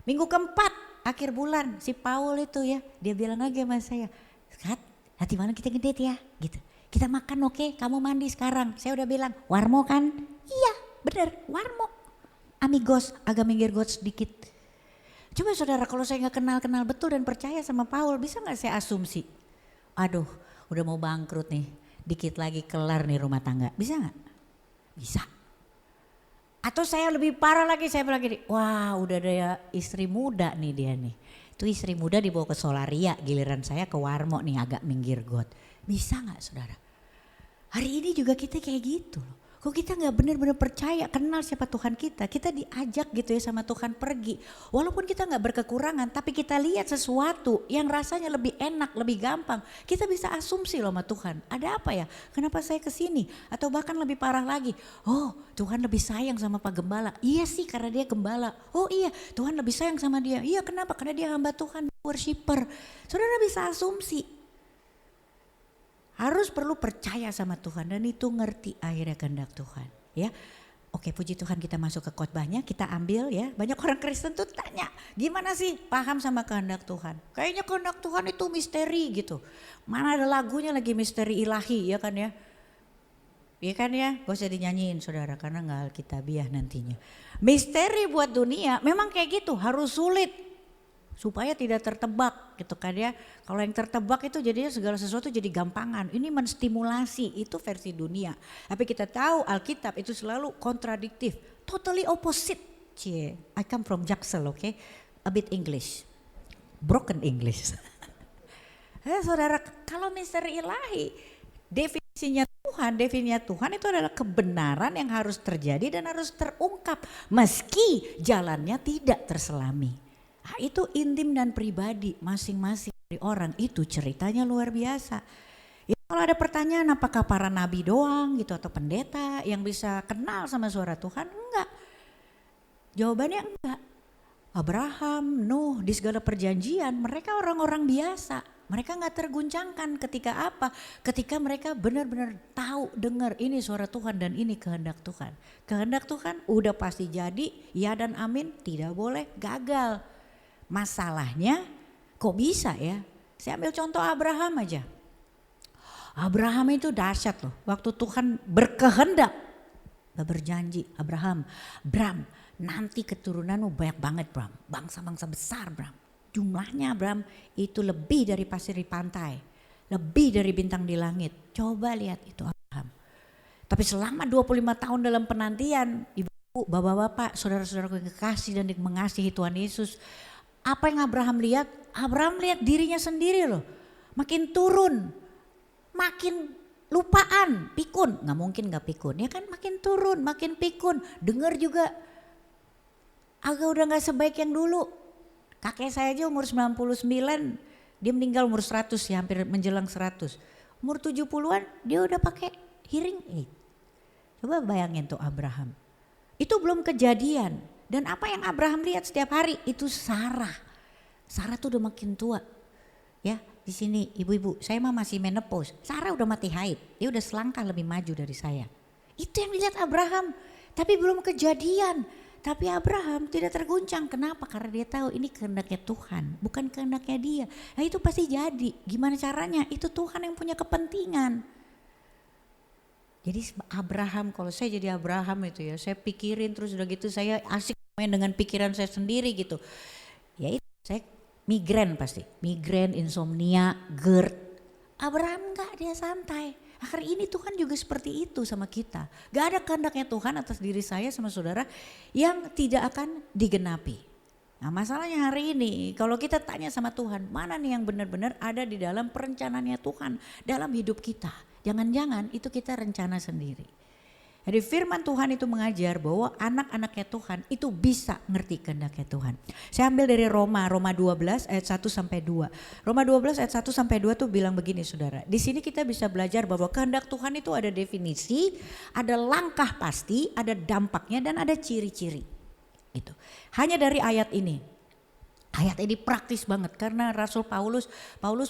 Minggu keempat akhir bulan si Paul itu ya. Dia bilang lagi sama saya. Skat, nanti malam kita ngedate ya gitu. Kita makan oke, kamu mandi sekarang. Saya udah bilang warmo kan? Iya bener warmo. Amigos agak minggir got sedikit. Coba saudara kalau saya gak kenal-kenal betul dan percaya sama Paul. Bisa gak saya asumsi? Aduh udah mau bangkrut nih. Dikit lagi kelar nih rumah tangga. Bisa gak? Bisa. Atau saya lebih parah lagi, saya bilang gini, wah udah ada ya istri muda nih dia nih. Itu istri muda dibawa ke Solaria, giliran saya ke Warmo nih agak minggir got. Bisa gak saudara? Hari ini juga kita kayak gitu loh. Kok kita gak benar-benar percaya kenal siapa Tuhan kita diajak gitu ya sama Tuhan pergi. Walaupun kita gak berkekurangan tapi kita lihat sesuatu yang rasanya lebih enak, lebih gampang. Kita bisa asumsi loh sama Tuhan, ada apa ya? Kenapa saya kesini? Atau bahkan lebih parah lagi, oh Tuhan lebih sayang sama Pak Gembala. Iya sih karena dia gembala. Oh iya Tuhan lebih sayang sama dia. Iya kenapa? Karena dia hamba Tuhan, worshipper. Saudara bisa asumsi. Harus perlu percaya sama Tuhan dan itu ngerti akhirnya kehendak Tuhan ya. Oke, puji Tuhan, kita masuk ke khotbahnya, kita ambil ya. Banyak orang Kristen tuh tanya, gimana sih paham sama kehendak Tuhan? Kayaknya kehendak Tuhan itu misteri gitu. Mana ada lagunya lagi misteri ilahi ya kan ya? Iya kan ya, gak usah dinyanyiin saudara karena gak alkitabiah nantinya. Misteri buat dunia memang kayak gitu, harus sulit. Supaya tidak tertebak gitu kan ya. Kalau yang tertebak itu jadinya segala sesuatu jadi gampangan. Ini menstimulasi, itu versi dunia. Tapi kita tahu Alkitab itu selalu kontradiktif. Totally opposite. Cie, I come from Jaksel, okay? A bit English. Broken English. Saudara, kalau misteri ilahi, definisinya Tuhan itu adalah kebenaran yang harus terjadi dan harus terungkap. Meski jalannya tidak terselami. Nah, itu intim dan pribadi masing-masing dari orang, itu ceritanya luar biasa. Ya, kalau ada pertanyaan apakah para nabi doang gitu atau pendeta yang bisa kenal sama suara Tuhan? Enggak. Jawabannya enggak. Abraham, Nuh, di segala perjanjian mereka orang-orang biasa. Mereka enggak terguncangkan ketika apa? Ketika mereka benar-benar tahu, dengar ini suara Tuhan dan ini kehendak Tuhan. Kehendak Tuhan udah pasti jadi, ya dan amin, tidak boleh gagal. Masalahnya kok bisa ya? Saya ambil contoh Abraham aja. Abraham itu dahsyat loh. Waktu Tuhan berkehendak, berjanji, Abraham, Bram, nanti keturunanmu banyak banget Bram. Bangsa-bangsa besar Bram. Jumlahnya Bram itu lebih dari pasir di pantai. Lebih dari bintang di langit. Coba lihat itu Abraham. Tapi selama 25 tahun dalam penantian, ibu, bapak-bapak, saudara-saudara yang kekasih dan mengasihi Tuhan Yesus. Apa yang Abraham lihat? Abraham lihat dirinya sendiri loh. Makin turun, makin lupaan, pikun. Gak mungkin gak pikun, ya kan makin turun, makin pikun. Dengar juga agak udah gak sebaik yang dulu. Kakek saya aja umur 99, dia meninggal umur 100 ya, hampir menjelang 100. Umur 70-an dia udah pakai hearing aid. Coba bayangin tuh Abraham. Itu belum kejadian. Dan apa yang Abraham lihat setiap hari itu Sarah. Sarah tuh udah makin tua. Ya, di sini ibu-ibu, saya mah masih menopause. Sarah udah mati haid. Dia udah selangkah lebih maju dari saya. Itu yang dilihat Abraham. Tapi belum kejadian. Tapi Abraham tidak terguncang. Kenapa? Karena dia tahu ini kehendaknya Tuhan, bukan kehendaknya dia. Nah, itu pasti jadi. Gimana caranya? Itu Tuhan yang punya kepentingan. Jadi Abraham, kalau saya jadi Abraham itu ya, saya pikirin terus udah gitu saya asik main dengan pikiran saya sendiri gitu. Ya itu saya migren pasti, migren, insomnia, GERD. Abraham enggak, dia santai. Hari ini Tuhan juga seperti itu sama kita. Gak ada kehendaknya Tuhan atas diri saya sama saudara yang tidak akan digenapi. Nah masalahnya hari ini kalau kita tanya sama Tuhan, mana nih yang benar-benar ada di dalam perencanaannya Tuhan dalam hidup kita. Jangan-jangan itu kita rencana sendiri. Jadi firman Tuhan itu mengajar bahwa anak-anaknya Tuhan itu bisa ngerti kehendaknya Tuhan. Saya ambil dari Roma 12 ayat 1 sampai 2. Roma 12 ayat 1 sampai 2 tuh bilang begini saudara. Di sini kita bisa belajar bahwa kehendak Tuhan itu ada definisi, ada langkah pasti, ada dampaknya dan ada ciri-ciri. Itu. Hanya dari ayat ini. Ayat ini praktis banget karena Rasul Paulus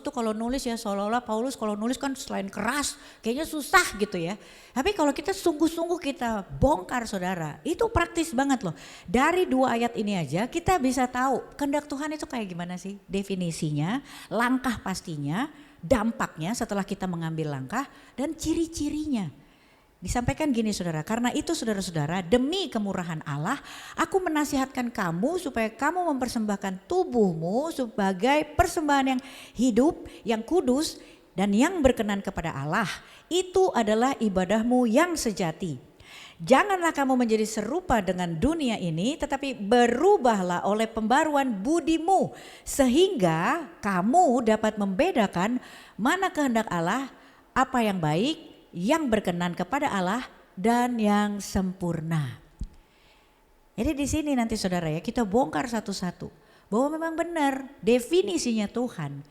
tuh kalau nulis ya seolah-olah Paulus kalau nulis kan selain keras kayaknya susah gitu ya. Tapi kalau kita sungguh-sungguh kita bongkar saudara, itu praktis banget loh. Dari 2 ayat ini aja kita bisa tahu kehendak Tuhan itu kayak gimana sih, definisinya, langkah pastinya, dampaknya setelah kita mengambil langkah dan ciri-cirinya. Disampaikan gini saudara, karena itu saudara-saudara demi kemurahan Allah aku menasihatkan kamu supaya kamu mempersembahkan tubuhmu sebagai persembahan yang hidup, yang kudus dan yang berkenan kepada Allah. Itu adalah ibadahmu yang sejati. Janganlah kamu menjadi serupa dengan dunia ini tetapi berubahlah oleh pembaruan budimu sehingga kamu dapat membedakan mana kehendak Allah, apa yang baik, yang berkenan kepada Allah dan yang sempurna. Jadi di sini nanti saudara ya kita bongkar satu-satu bahwa memang benar definisinya Tuhan,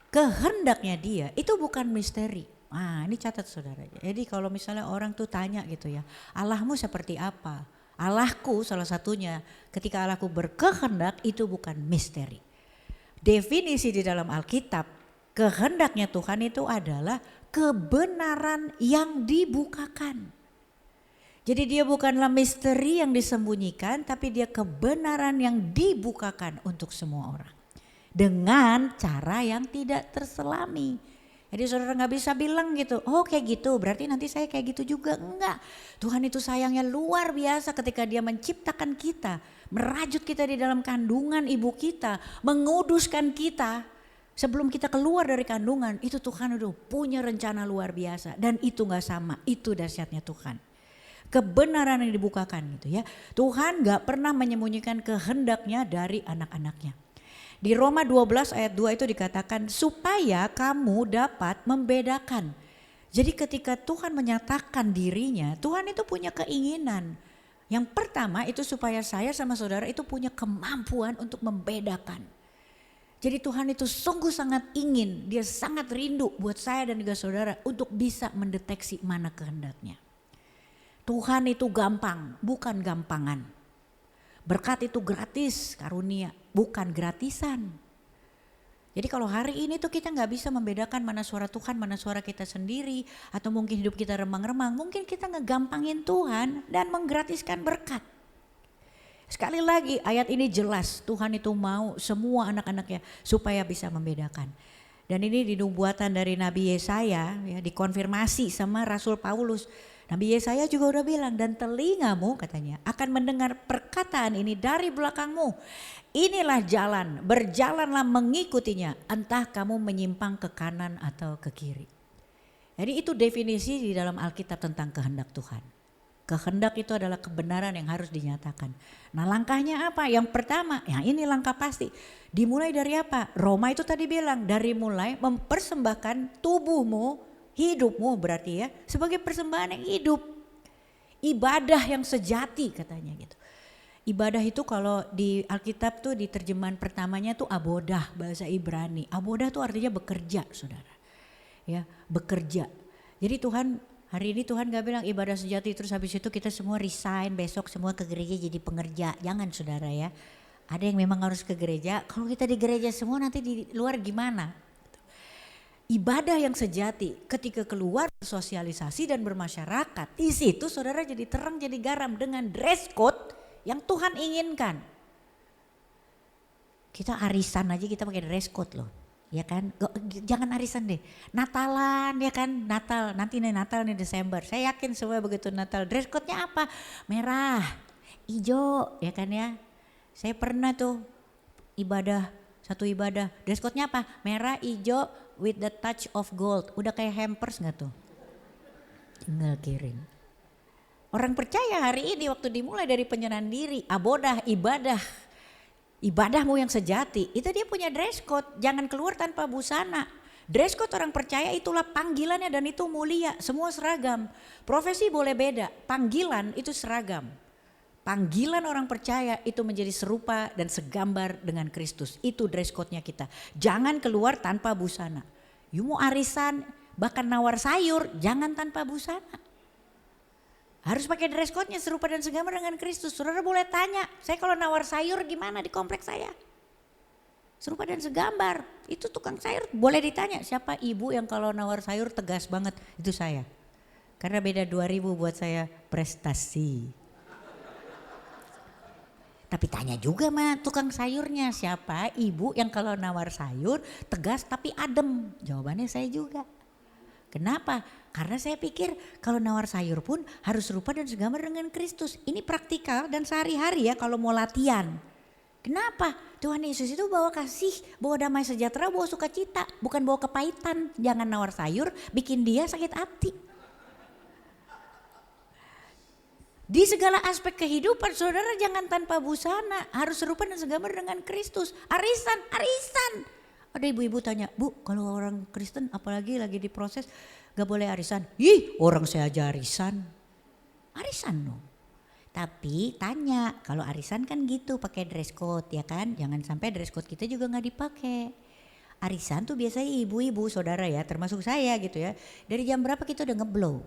kehendaknya dia itu bukan misteri. Nah ini catat saudara. Jadi kalau misalnya orang tuh tanya gitu ya, Allahmu seperti apa? Allahku salah satunya ketika Allahku berkehendak itu bukan misteri. Definisi di dalam Alkitab Kehendaknya Tuhan itu adalah kebenaran yang dibukakan. Jadi dia bukanlah misteri yang disembunyikan, tapi dia kebenaran yang dibukakan untuk semua orang. Dengan cara yang tidak terselami. Jadi saudara gak bisa bilang gitu, oh kayak gitu berarti nanti saya kayak gitu juga. Enggak, Tuhan itu sayangnya luar biasa ketika dia menciptakan kita. Merajut kita di dalam kandungan ibu kita, menguduskan kita. Sebelum kita keluar dari kandungan, itu Tuhan udah punya rencana luar biasa. Dan itu gak sama, itu dahsyatnya Tuhan. Kebenaran yang dibukakan gitu ya. Tuhan gak pernah menyembunyikan kehendaknya dari anak-anaknya. Di Roma 12 ayat 2 itu dikatakan supaya kamu dapat membedakan. Jadi ketika Tuhan menyatakan dirinya, Tuhan itu punya keinginan. Yang pertama itu supaya saya sama saudara itu punya kemampuan untuk membedakan. Jadi Tuhan itu sungguh sangat ingin, dia sangat rindu buat saya dan juga saudara untuk bisa mendeteksi mana kehendaknya. Tuhan itu gampang, bukan gampangan. Berkat itu gratis, karunia, bukan gratisan. Jadi kalau hari ini tuh kita gak bisa membedakan mana suara Tuhan, mana suara kita sendiri. Atau mungkin hidup kita remang-remang, mungkin kita ngegampangin Tuhan dan menggratiskan berkat. Sekali lagi ayat ini jelas, Tuhan itu mau semua anak-anaknya supaya bisa membedakan. Dan ini dinubuatan dari Nabi Yesaya, ya, dikonfirmasi sama Rasul Paulus. Nabi Yesaya juga udah bilang, dan telingamu katanya akan mendengar perkataan ini dari belakangmu. Inilah jalan, berjalanlah mengikutinya, entah kamu menyimpang ke kanan atau ke kiri. Jadi itu definisi di dalam Alkitab tentang kehendak Tuhan. Kehendak itu adalah kebenaran yang harus dinyatakan. Nah langkahnya apa? Yang pertama, ya ini langkah pasti. Dimulai dari apa? Roma itu tadi bilang, dari mulai mempersembahkan tubuhmu, hidupmu berarti ya, sebagai persembahan yang hidup. Ibadah yang sejati katanya gitu. Ibadah itu kalau di Alkitab tuh di terjemahan pertamanya tuh abodah, bahasa Ibrani. Abodah tuh artinya bekerja saudara. Ya bekerja. Jadi Tuhan hari ini Tuhan gak bilang ibadah sejati terus habis itu kita semua resign besok semua ke gereja jadi pengerja. Jangan saudara ya. Ada yang memang harus ke gereja. Kalau kita di gereja semua nanti di luar gimana? Ibadah yang sejati ketika keluar bersosialisasi dan bermasyarakat. Di situ saudara jadi terang jadi garam dengan dress code yang Tuhan inginkan. Kita arisan aja kita pakai dress code loh. Ya kan, jangan arisan deh. Natalan ya kan, Natal nanti nih Natal nih Desember. Saya yakin semua begitu Natal dress code-nya apa? Merah, hijau ya kan ya. Saya pernah tuh satu ibadah dress code-nya apa? Merah, hijau with the touch of gold. Udah kayak hampers gak tuh? Tinggal kirim. Orang percaya hari ini waktu dimulai dari penyerahan diri, abodah, ibadah. Ibadahmu yang sejati, itu dia punya dress code. Jangan keluar tanpa busana. Dress code orang percaya itulah panggilannya dan itu mulia. Semua seragam. Profesi boleh beda, panggilan itu seragam. Panggilan orang percaya itu menjadi serupa dan segambar dengan Kristus. Itu dress code-nya kita. Jangan keluar tanpa busana. You mau arisan, bahkan nawar sayur, jangan tanpa busana. Harus pakai dress code-nya serupa dan segambar dengan Kristus. Saudara boleh tanya, saya kalau nawar sayur gimana di kompleks saya? Serupa dan segambar. Itu tukang sayur boleh ditanya, siapa ibu yang kalau nawar sayur tegas banget? Itu saya. Karena beda 2.000 buat saya prestasi. Tapi tanya juga mah tukang sayurnya, siapa ibu yang kalau nawar sayur tegas tapi adem? Jawabannya saya juga. Kenapa? Karena saya pikir kalau nawar sayur pun harus serupa dan segambar dengan Kristus. Ini praktikal dan sehari-hari ya kalau mau latihan. Kenapa? Tuhan Yesus itu bawa kasih, bawa damai sejahtera, bawa sukacita, bukan bawa kepahitan. Jangan nawar sayur bikin dia sakit hati. Di segala aspek kehidupan saudara jangan tanpa busana, harus serupa dan segambar dengan Kristus. Arisan, arisan. Ada ibu-ibu tanya, Bu kalau orang Kristen apalagi lagi diproses gak boleh arisan. Ih orang saya aja arisan. Arisan dong. Tapi tanya kalau arisan kan gitu pakai dress code ya kan. Jangan sampai dress code kita juga gak dipakai. Arisan tuh biasanya ibu-ibu saudara ya termasuk saya gitu ya. Dari jam berapa kita udah ngeblow.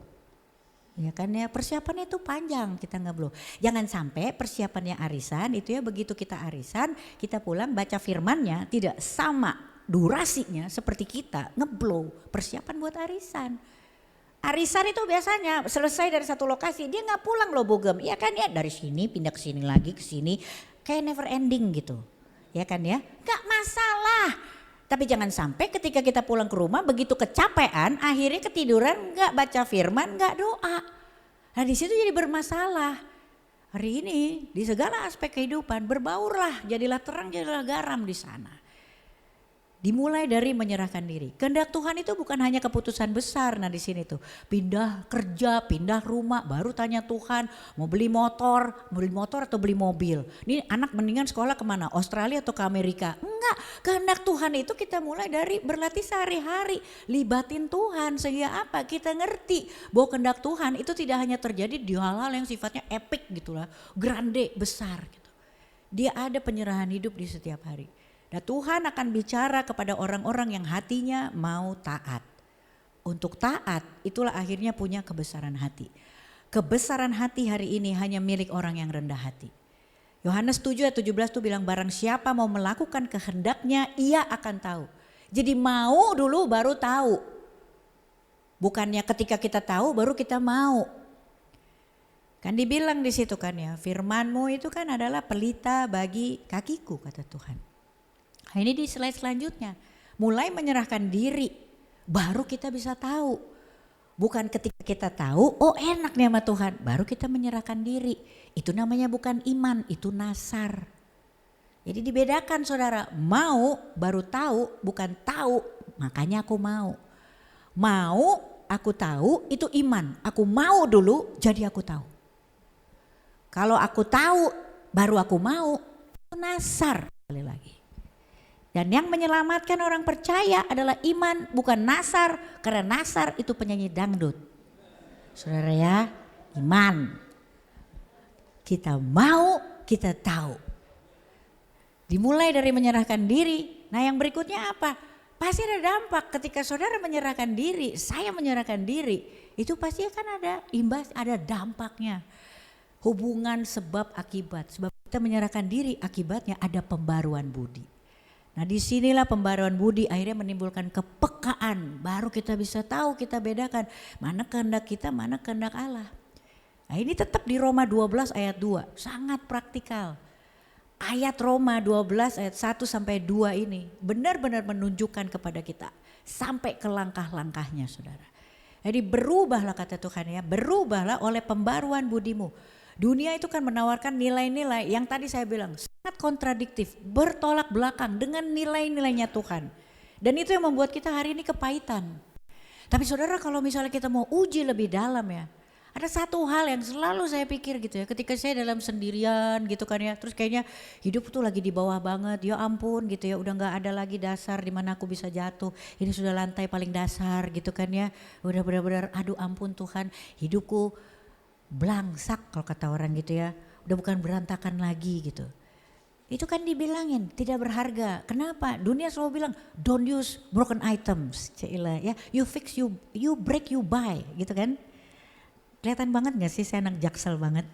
Ya kan ya persiapannya itu panjang kita ngeblow. Jangan sampai persiapannya arisan itu ya begitu kita arisan kita pulang baca firmannya tidak sama durasinya seperti kita ngeblow persiapan buat arisan. Arisan itu biasanya selesai dari satu lokasi dia nggak pulang loh Bogem, ya kan ya, dari sini pindah ke sini lagi ke sini kayak never ending gitu, ya kan ya, nggak masalah. Tapi jangan sampai ketika kita pulang ke rumah begitu kecapean akhirnya ketiduran, nggak baca firman, nggak doa. Nah di situ jadi bermasalah. Hari ini di segala aspek kehidupan berbaurlah, jadilah terang, jadilah garam di sana. Dimulai dari menyerahkan diri. Kehendak Tuhan itu bukan hanya keputusan besar. Nah di sini tuh pindah kerja, pindah rumah, baru tanya Tuhan mau beli motor atau beli mobil. Ini anak mendingan sekolah kemana? Australia atau ke Amerika? Enggak, kehendak Tuhan itu kita mulai dari berlatih sehari-hari. Libatin Tuhan sehingga apa? Kita ngerti bahwa kehendak Tuhan itu tidak hanya terjadi di hal-hal yang sifatnya epic gitulah, grande, besar gitu. Dia ada penyerahan hidup di setiap hari. Nah Tuhan akan bicara kepada orang-orang yang hatinya mau taat. Untuk taat itulah akhirnya punya kebesaran hati. Kebesaran hati hari ini hanya milik orang yang rendah hati. Yohanes 7 ayat 17 tuh bilang barang siapa mau melakukan kehendaknya ia akan tahu. Jadi mau dulu baru tahu. Bukannya ketika kita tahu baru kita mau. Kan dibilang di situ kan ya, firman-Mu itu kan adalah pelita bagi kakiku kata Tuhan. Nah ini di slide selanjutnya, mulai menyerahkan diri baru kita bisa tahu. Bukan ketika kita tahu, oh enak nih sama Tuhan, baru kita menyerahkan diri. Itu namanya bukan iman, itu nasar. Jadi dibedakan saudara, mau baru tahu, bukan tahu makanya aku mau. Mau aku tahu itu iman, aku mau dulu jadi aku tahu. Kalau aku tahu baru aku mau, itu nasar sekali lagi. Dan yang menyelamatkan orang percaya adalah iman bukan nasar. Karena nasar itu penyanyi dangdut. Saudara ya, iman. Kita mau, kita tahu. Dimulai dari menyerahkan diri. Nah yang berikutnya apa? Pasti ada dampak ketika saudara menyerahkan diri, saya menyerahkan diri. Itu pasti akan ada imbas, ada dampaknya. Hubungan sebab akibat. Sebab kita menyerahkan diri akibatnya ada pembaruan budi. Nah disinilah pembaruan budi akhirnya menimbulkan kepekaan. Baru kita bisa tahu, kita bedakan mana kehendak kita, mana kehendak Allah. Nah ini tetap di Roma 12 ayat 2, sangat praktikal. Ayat Roma 12 ayat 1 sampai 2 ini benar-benar menunjukkan kepada kita sampai ke langkah-langkahnya saudara. Jadi berubahlah kata Tuhan ya, berubahlah oleh pembaruan budimu. Dunia itu kan menawarkan nilai-nilai yang tadi saya bilang sangat kontradiktif, bertolak belakang dengan nilai-nilainya Tuhan. Dan itu yang membuat kita hari ini kepahitan. Tapi saudara kalau misalnya kita mau uji lebih dalam ya, ada satu hal yang selalu saya pikir gitu ya, ketika saya dalam sendirian gitu kan ya, terus kayaknya hidup tuh lagi di bawah banget, ya ampun gitu ya, udah gak ada lagi dasar di mana aku bisa jatuh, ini sudah lantai paling dasar gitu kan ya, udah benar-benar aduh ampun Tuhan, hidupku blangsak kalau kata orang gitu ya, udah bukan berantakan lagi gitu. Itu kan dibilangin tidak berharga. Kenapa? Dunia selalu bilang don't use broken items. Cila ya, you fix, you break, you buy gitu kan. Kelihatan banget gak sih saya anak Jaksel banget.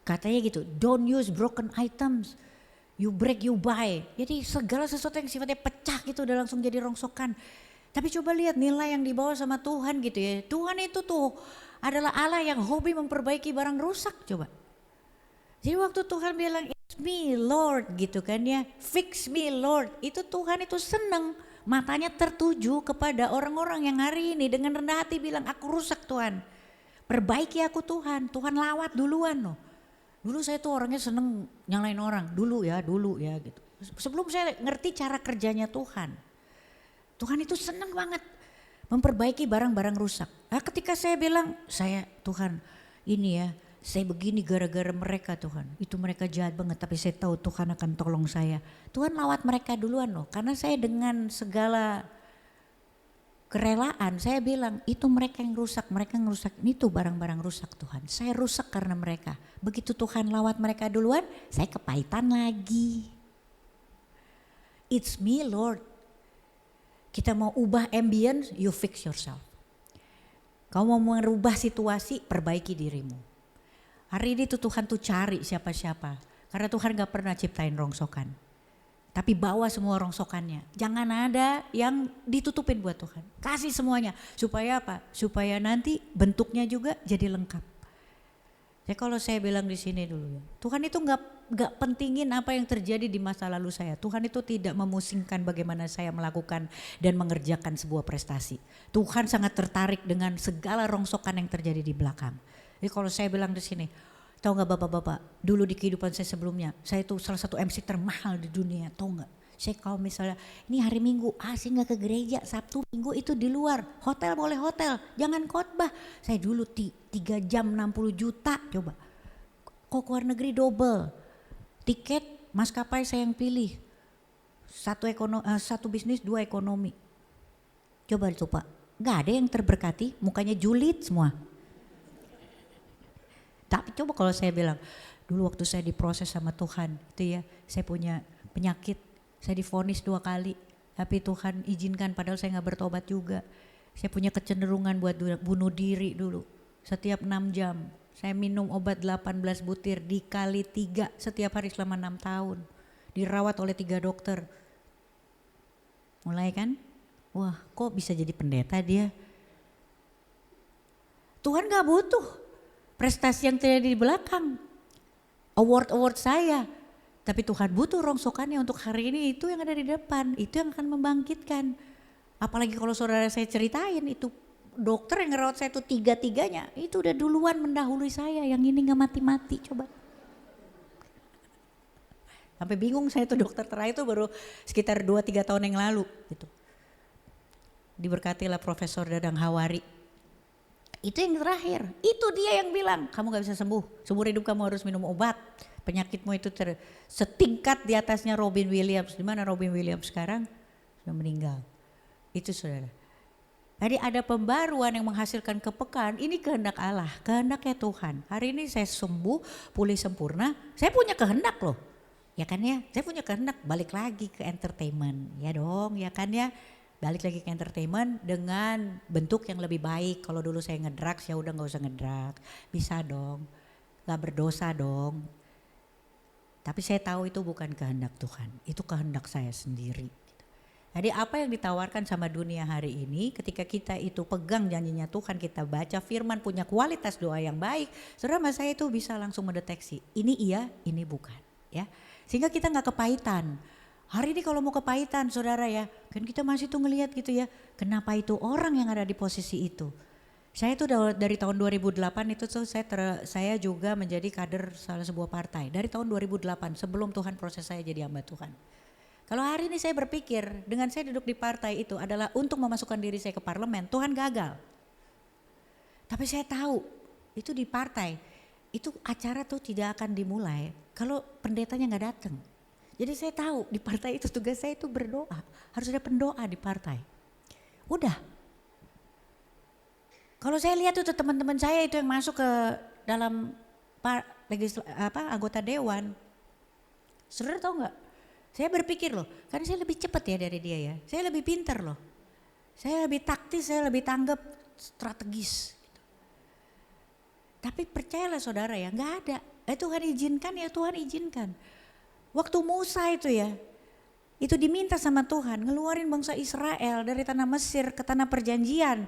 Katanya gitu, don't use broken items. You break, you buy. Jadi segala sesuatu yang sifatnya pecah gitu udah langsung jadi rongsokan. Tapi coba lihat nilai yang dibawa sama Tuhan gitu ya. Tuhan itu tuh adalah Allah yang hobi memperbaiki barang rusak coba. Jadi waktu Tuhan bilang it's me Lord gitu kan ya. Fix me Lord. Itu Tuhan itu senang. Matanya tertuju kepada orang-orang yang hari ini dengan rendah hati bilang aku rusak Tuhan. Perbaiki aku Tuhan. Tuhan lawat duluan loh. Dulu saya tuh orangnya seneng nyalain orang. Dulu ya gitu. Sebelum saya ngerti cara kerjanya Tuhan. Tuhan itu senang banget memperbaiki barang-barang rusak. Nah, ketika saya bilang, Tuhan ini ya, saya begini gara-gara mereka Tuhan. Itu mereka jahat banget tapi saya tahu Tuhan akan tolong saya. Tuhan lawat mereka duluan loh. Karena saya dengan segala kerelaan saya bilang itu mereka yang rusak. Itu barang-barang rusak Tuhan. Saya rusak karena mereka. Begitu Tuhan lawat mereka duluan, saya kepahitan lagi. It's me Lord. Kita mau ubah ambience, you fix yourself. Kau mau merubah situasi, perbaiki dirimu. Hari ini tuh Tuhan tuh cari siapa-siapa. Karena Tuhan gak pernah ciptain rongsokan. Tapi bawa semua rongsokannya. Jangan ada yang ditutupin buat Tuhan. Kasih semuanya. Supaya apa? Supaya nanti bentuknya juga jadi lengkap. Ya kalau saya bilang di sini dulu ya, Tuhan itu nggak pentingin apa yang terjadi di masa lalu saya. Tuhan itu tidak memusingkan bagaimana saya melakukan dan mengerjakan sebuah prestasi. Tuhan sangat tertarik dengan segala rongsokan yang terjadi di belakang. Jadi kalau saya bilang di sini, tahu nggak bapak-bapak, dulu di kehidupan saya sebelumnya, saya itu salah satu MC termahal di dunia, tahu nggak? Saya kalau misalnya, ini hari Minggu, saya nggak ke gereja, Sabtu Minggu itu di luar, hotel boleh hotel, jangan khotbah. Saya dulu 3 jam 60 juta, coba. Kok keluar negeri double, tiket maskapai saya yang pilih, satu bisnis 2 ekonomi. Coba itu Pak, nggak ada yang terberkati, mukanya julid semua. Tapi coba kalau saya bilang, dulu waktu saya diproses sama Tuhan, itu ya, saya punya penyakit, saya divonis 2 kali, tapi Tuhan izinkan padahal saya nggak bertobat juga. Saya punya kecenderungan buat bunuh diri dulu, setiap 6 jam. Saya minum obat 18 butir dikali 3 setiap hari selama 6 tahun. Dirawat oleh 3 dokter. Mulai kan, wah kok bisa jadi pendeta dia. Tuhan gak butuh prestasi yang terjadi di belakang, award saya. Tapi Tuhan butuh rongsokannya untuk hari ini, itu yang ada di depan, itu yang akan membangkitkan. Apalagi kalau saudara saya ceritain itu dokter yang ngerawat saya itu 3-3-nya, itu udah duluan mendahului saya, yang ini gak mati-mati coba. Sampai bingung saya tuh dokter terakhir itu baru sekitar 2-3 tahun yang lalu gitu. Diberkatilah Profesor Dadang Hawari. Itu yang terakhir, itu dia yang bilang kamu gak bisa sembuh, seumur hidup kamu harus minum obat. Penyakitmu itu setingkat di atasnya Robin Williams. Di mana Robin Williams sekarang? Sudah meninggal. Itu saudara. Jadi ada pembaruan yang menghasilkan kepekaan, ini kehendak Allah, kehendaknya Tuhan. Hari ini saya sembuh, pulih sempurna, saya punya kehendak loh. Ya kan ya, saya punya kehendak balik lagi ke entertainment. Ya dong, ya kan ya. Balik lagi ke entertainment dengan bentuk yang lebih baik. Kalau dulu saya ngedrugs ya udah gak usah ngedrugs. Bisa dong, gak berdosa dong. Tapi saya tahu itu bukan kehendak Tuhan, itu kehendak saya sendiri. Jadi apa yang ditawarkan sama dunia hari ini ketika kita itu pegang janjinya Tuhan, kita baca firman, punya kualitas doa yang baik, saudara sama saya itu bisa langsung mendeteksi ini iya, ini bukan, ya. Sehingga kita nggak kepahitan. Hari ini kalau mau kepahitan saudara ya, kan kita masih tuh ngelihat gitu ya, kenapa itu orang yang ada di posisi itu. Saya itu dari tahun 2008 itu tuh saya juga menjadi kader salah sebuah partai. Dari tahun 2008 sebelum Tuhan proses saya jadi hamba Tuhan. Kalau hari ini saya berpikir dengan saya duduk di partai itu adalah untuk memasukkan diri saya ke parlemen, Tuhan gagal. Tapi saya tahu itu di partai, itu acara tuh tidak akan dimulai kalau pendetanya gak datang. Jadi saya tahu di partai itu tugas saya itu berdoa, harus ada pendoa di partai. Udah. Kalau saya lihat itu teman-teman saya itu yang masuk ke dalam anggota dewan, saudara tahu nggak? Saya berpikir loh, karena saya lebih cepat ya dari dia ya, saya lebih pintar loh, saya lebih taktis, saya lebih tanggap strategis. Gitu. Tapi percayalah saudara ya, nggak ada. Tuhan izinkan ya Tuhan izinkan. Waktu Musa itu ya, itu diminta sama Tuhan ngeluarin bangsa Israel dari tanah Mesir ke tanah perjanjian.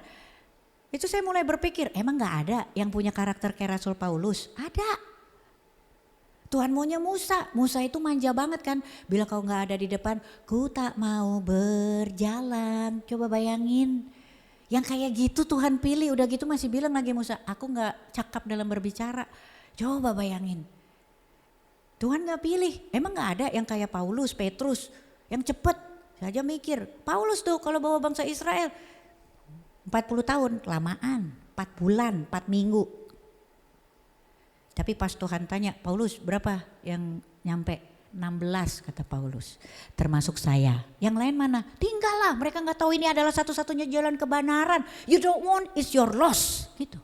Itu saya mulai berpikir, emang gak ada yang punya karakter kayak Rasul Paulus? Ada. Tuhan maunya Musa, Musa itu manja banget kan. Bila kau gak ada di depan, ku tak mau berjalan. Coba bayangin, yang kayak gitu Tuhan pilih, udah gitu masih bilang lagi Musa, aku gak cakap dalam berbicara. Coba bayangin, Tuhan gak pilih, emang gak ada yang kayak Paulus, Petrus, yang cepet. Saya aja mikir, Paulus tuh kalau bawa bangsa Israel, 40 tahun, kelamaan, 4 bulan, 4 minggu. Tapi pas Tuhan tanya, Paulus berapa yang nyampe? 16 kata Paulus, termasuk saya. Yang lain mana? Tinggallah, mereka gak tahu ini adalah satu-satunya jalan kebenaran. You don't want, it's your loss. Gitu.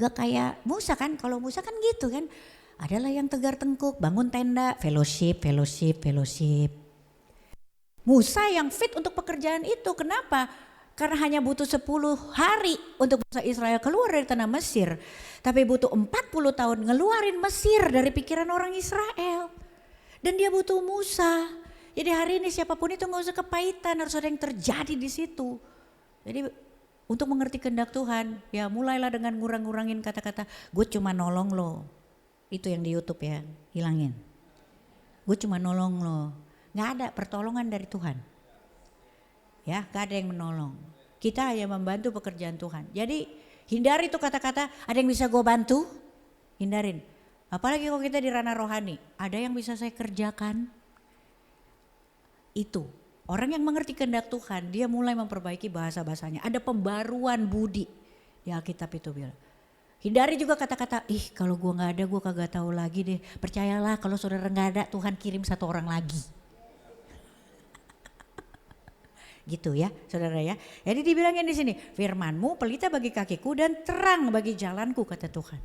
Gak kayak Musa kan, kalau Musa kan gitu kan. Adalah yang tegar tengkuk, bangun tenda, fellowship. Musa yang fit untuk pekerjaan itu, kenapa? Karena hanya butuh 10 hari untuk bangsa Israel keluar dari tanah Mesir. Tapi butuh 40 tahun ngeluarin Mesir dari pikiran orang Israel. Dan dia butuh Musa. Jadi hari ini siapapun itu gak usah kepahitan, harus ada yang terjadi di situ. Jadi untuk mengerti kehendak Tuhan, ya mulailah dengan ngurang-ngurangin kata-kata, gue cuma nolong lo. Itu yang di YouTube ya, hilangin. Gue cuma nolong lo. Gak ada pertolongan dari Tuhan. Ya, gak ada yang menolong. Kita hanya membantu pekerjaan Tuhan. Jadi hindari tuh kata-kata, ada yang bisa gue bantu? Hindarin. Apalagi kalau kita di ranah rohani, ada yang bisa saya kerjakan? Itu. Orang yang mengerti kehendak Tuhan, dia mulai memperbaiki bahasa-bahasanya. Ada pembaruan budi. Di Alkitab itu bilang. Hindari juga kata-kata, kalau gue gak ada gue kagak tahu lagi deh. Percayalah kalau saudara gak ada, Tuhan kirim satu orang lagi. Gitu ya saudara ya. Jadi dibilangin di sini, firmanmu pelita bagi kakiku dan terang bagi jalanku, kata Tuhan.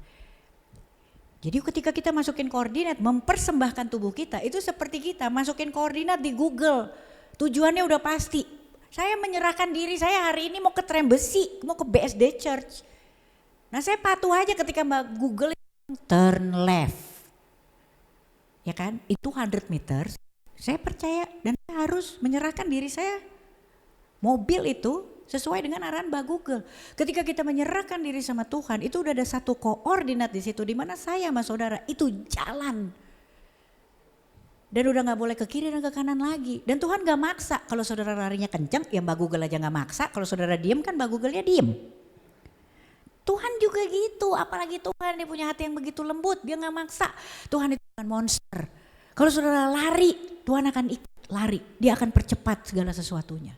Jadi ketika kita masukin koordinat, mempersembahkan tubuh kita, itu seperti kita masukin koordinat di Google. Tujuannya udah pasti. Saya menyerahkan diri saya hari ini mau ke Trembesi, mau ke BSD Church. Nah saya patuh aja ketika Mbak Google turn left. Ya kan, itu 100 meter. Saya percaya dan saya harus menyerahkan diri saya. Mobil itu sesuai dengan arahan Mbak Google. Ketika kita menyerahkan diri sama Tuhan, itu udah ada satu koordinat di situ di mana saya sama saudara itu jalan. Dan udah gak boleh ke kiri dan ke kanan lagi. Dan Tuhan gak maksa. Kalau saudara larinya kencang, ya Mbak Google aja gak maksa. Kalau saudara diem kan Mbak Google-nya diem. Tuhan juga gitu. Apalagi Tuhan, dia punya hati yang begitu lembut. Dia gak maksa. Tuhan itu bukan monster. Kalau saudara lari, Tuhan akan ikut lari. Dia akan percepat segala sesuatunya.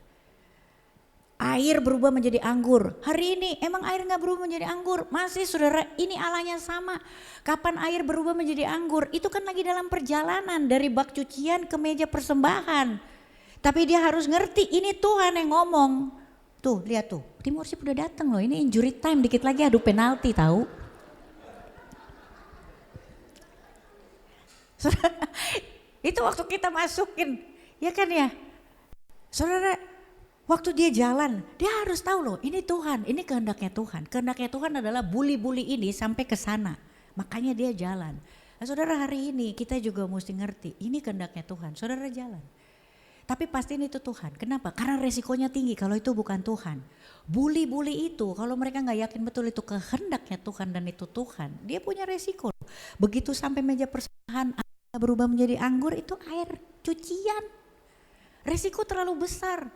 Air berubah menjadi anggur. Hari ini emang air gak berubah menjadi anggur. Masih saudara, ini Allahnya sama. Kapan air berubah menjadi anggur? Itu kan lagi dalam perjalanan dari bak cucian ke meja persembahan. Tapi dia harus ngerti ini Tuhan yang ngomong. Tuh lihat tuh, tim worship udah datang loh. Ini injury time, dikit lagi adu penalti tahu. Saudara, itu waktu kita masukin, ya kan ya. Saudara, waktu dia jalan, dia harus tahu loh, ini Tuhan, ini kehendaknya Tuhan. Kehendaknya Tuhan adalah buli-buli ini sampai ke sana. Makanya dia jalan. Nah, saudara hari ini kita juga mesti ngerti, ini kehendaknya Tuhan. Saudara jalan. Tapi pastiin itu Tuhan. Kenapa? Karena resikonya tinggi kalau itu bukan Tuhan. Buli-buli itu kalau mereka gak yakin betul itu kehendaknya Tuhan dan itu Tuhan, dia punya resiko. Begitu sampai meja persembahan berubah menjadi anggur, itu air cucian. Resiko terlalu besar.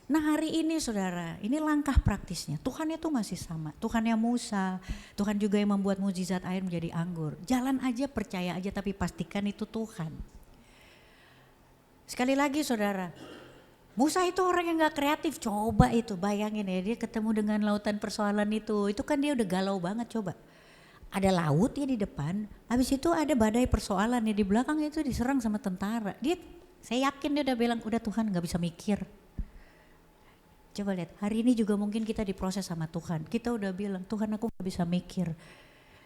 Nah hari ini saudara, ini langkah praktisnya. Tuhan itu masih sama. Tuhannya Musa, Tuhan juga yang membuat mukjizat air menjadi anggur. Jalan aja, percaya aja, tapi pastikan itu Tuhan. Sekali lagi saudara, Musa itu orang yang gak kreatif. Coba itu bayangin ya, dia ketemu dengan lautan persoalan itu kan dia udah galau banget coba. Ada laut ya di depan, habis itu ada badai persoalan ya di belakang, itu diserang sama tentara. Saya yakin dia udah bilang, udah Tuhan gak bisa mikir. Coba lihat, hari ini juga mungkin kita diproses sama Tuhan. Kita udah bilang, Tuhan aku gak bisa mikir.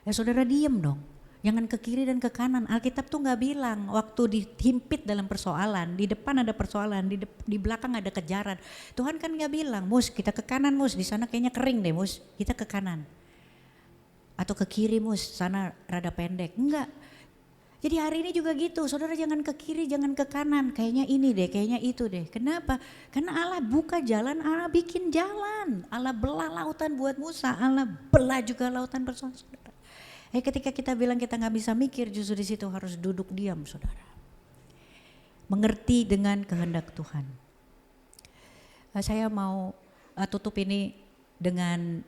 Ya saudara diem dong, jangan ke kiri dan ke kanan. Alkitab tuh gak bilang waktu dihimpit dalam persoalan, di depan ada persoalan, di belakang ada kejaran. Tuhan kan gak bilang, Mus kita ke kanan Mus, di sana kayaknya kering deh Mus, kita ke kanan. Atau ke kiri Mus, sana rada pendek. Enggak. Jadi hari ini juga gitu, saudara jangan ke kiri, jangan ke kanan. Kayaknya ini deh, kayaknya itu deh. Kenapa? Karena Allah buka jalan, Allah bikin jalan. Allah belah lautan buat Musa, Allah belah juga lautan bersama saudara. Ketika kita bilang kita gak bisa mikir, justru di situ harus duduk diam saudara. Mengerti dengan kehendak Tuhan. Saya mau tutup ini dengan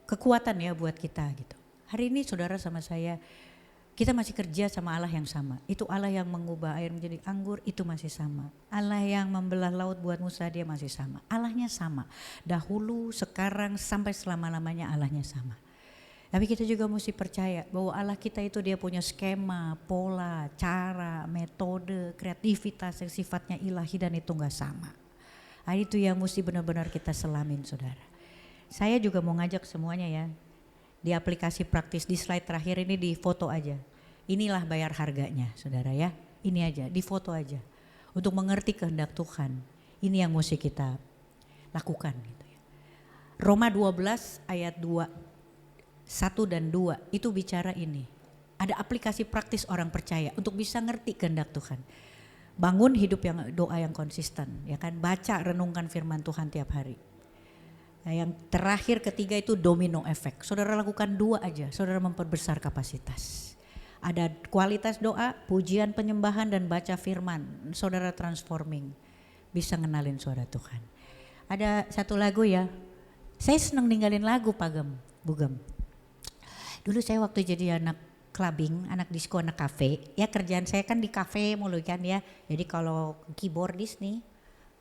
kekuatan ya buat kita gitu. Hari ini saudara sama saya, kita masih kerja sama Allah yang sama. Itu Allah yang mengubah air menjadi anggur, itu masih sama. Allah yang membelah laut buat Musa, dia masih sama. Allahnya sama. Dahulu, sekarang, sampai selama-lamanya Allahnya sama. Tapi kita juga mesti percaya bahwa Allah kita itu dia punya skema, pola, cara, metode, kreativitas yang sifatnya ilahi dan itu gak sama. Itu yang mesti benar-benar kita selamin saudara. Saya juga mau ngajak semuanya ya. Di aplikasi praktis di slide terakhir ini di foto aja. Inilah bayar harganya saudara ya. Ini aja, di foto aja. Untuk mengerti kehendak Tuhan. Ini yang mesti kita lakukan gitu ya. Roma 12 ayat 2. 1 dan 2 itu bicara ini. Ada aplikasi praktis orang percaya untuk bisa ngerti kehendak Tuhan. Bangun hidup yang doa yang konsisten, ya kan? Baca, renungkan firman Tuhan tiap hari. Nah, yang terakhir ketiga itu domino effect. Saudara lakukan 2 aja, saudara memperbesar kapasitas. Ada kualitas doa, pujian, penyembahan, dan baca firman. Saudara transforming, bisa ngenalin suara Tuhan. Ada satu lagu ya, saya senang ninggalin lagu Bugem. Dulu saya waktu jadi anak clubbing, anak disco, anak kafe, ya kerjaan saya kan di kafe mulu kan ya. Jadi kalau keyboardis nih,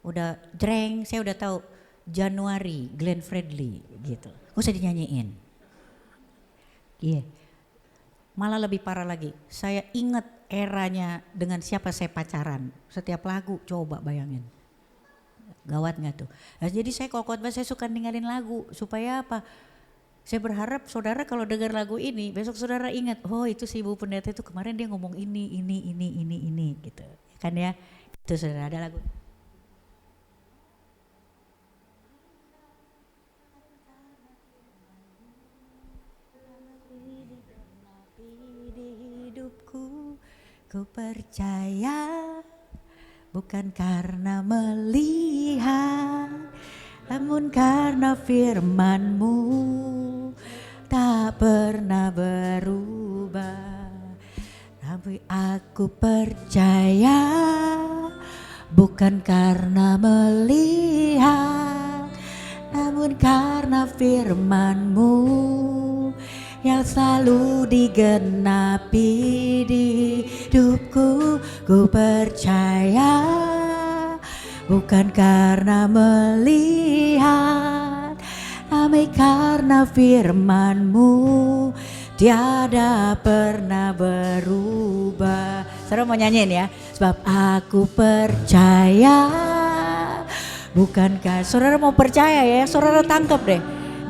udah jreng, saya udah tahu Januari, Glenn Fredly gitu. Gak usah dinyanyiin. Iya. Malah lebih parah lagi, saya ingat eranya dengan siapa saya pacaran. Setiap lagu coba bayangin. Gawat gak tuh? Nah, jadi saya kalau khotbah saya suka ninggalin lagu. Supaya apa? Saya berharap saudara kalau dengar lagu ini, besok saudara ingat, oh itu si ibu pendeta itu kemarin dia ngomong ini gitu. Kan ya, itu saudara ada lagu. Ku percaya bukan karena melihat, namun karena firman-Mu tak pernah berubah. Tapi aku percaya bukan karena melihat, namun karena firman-Mu yang selalu digenapi di hidupku. Ku percaya bukan karena melihat, tapi karena firman-Mu tiada pernah berubah. Saudara mau nyanyiin ya? Sebab aku percaya bukankah, saudara mau percaya ya, saudara tangkap deh.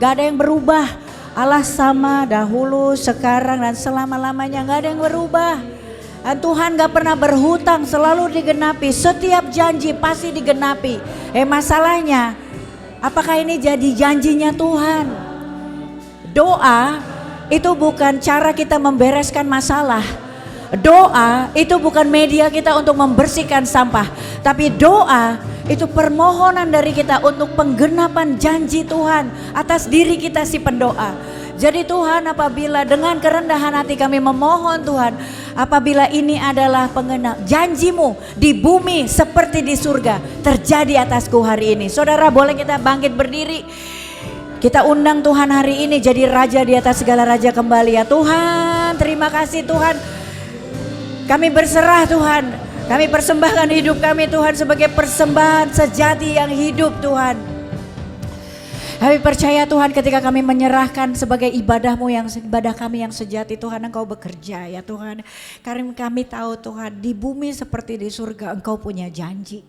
Gak ada yang berubah. Allah sama dahulu, sekarang, dan selama-lamanya, gak ada yang berubah. Dan Tuhan gak pernah berhutang, selalu digenapi. Setiap janji pasti digenapi. Masalahnya, apakah ini jadi janjinya Tuhan? Doa itu bukan cara kita membereskan masalah. Doa itu bukan media kita untuk membersihkan sampah. Tapi doa itu permohonan dari kita untuk penggenapan janji Tuhan atas diri kita si pendoa. Jadi Tuhan, apabila dengan kerendahan hati kami memohon Tuhan, apabila ini adalah penggenap janji-Mu di bumi seperti di surga, terjadi atasku hari ini. Saudara, boleh kita bangkit berdiri. Kita undang Tuhan hari ini jadi raja di atas segala raja kembali ya Tuhan. Terima kasih Tuhan. Kami berserah Tuhan. Kami persembahkan hidup kami Tuhan sebagai persembahan sejati yang hidup Tuhan. Kami percaya Tuhan ketika kami menyerahkan sebagai ibadah kami yang sejati Tuhan, Engkau bekerja ya Tuhan. Karena kami tahu Tuhan di bumi seperti di surga Engkau punya janji.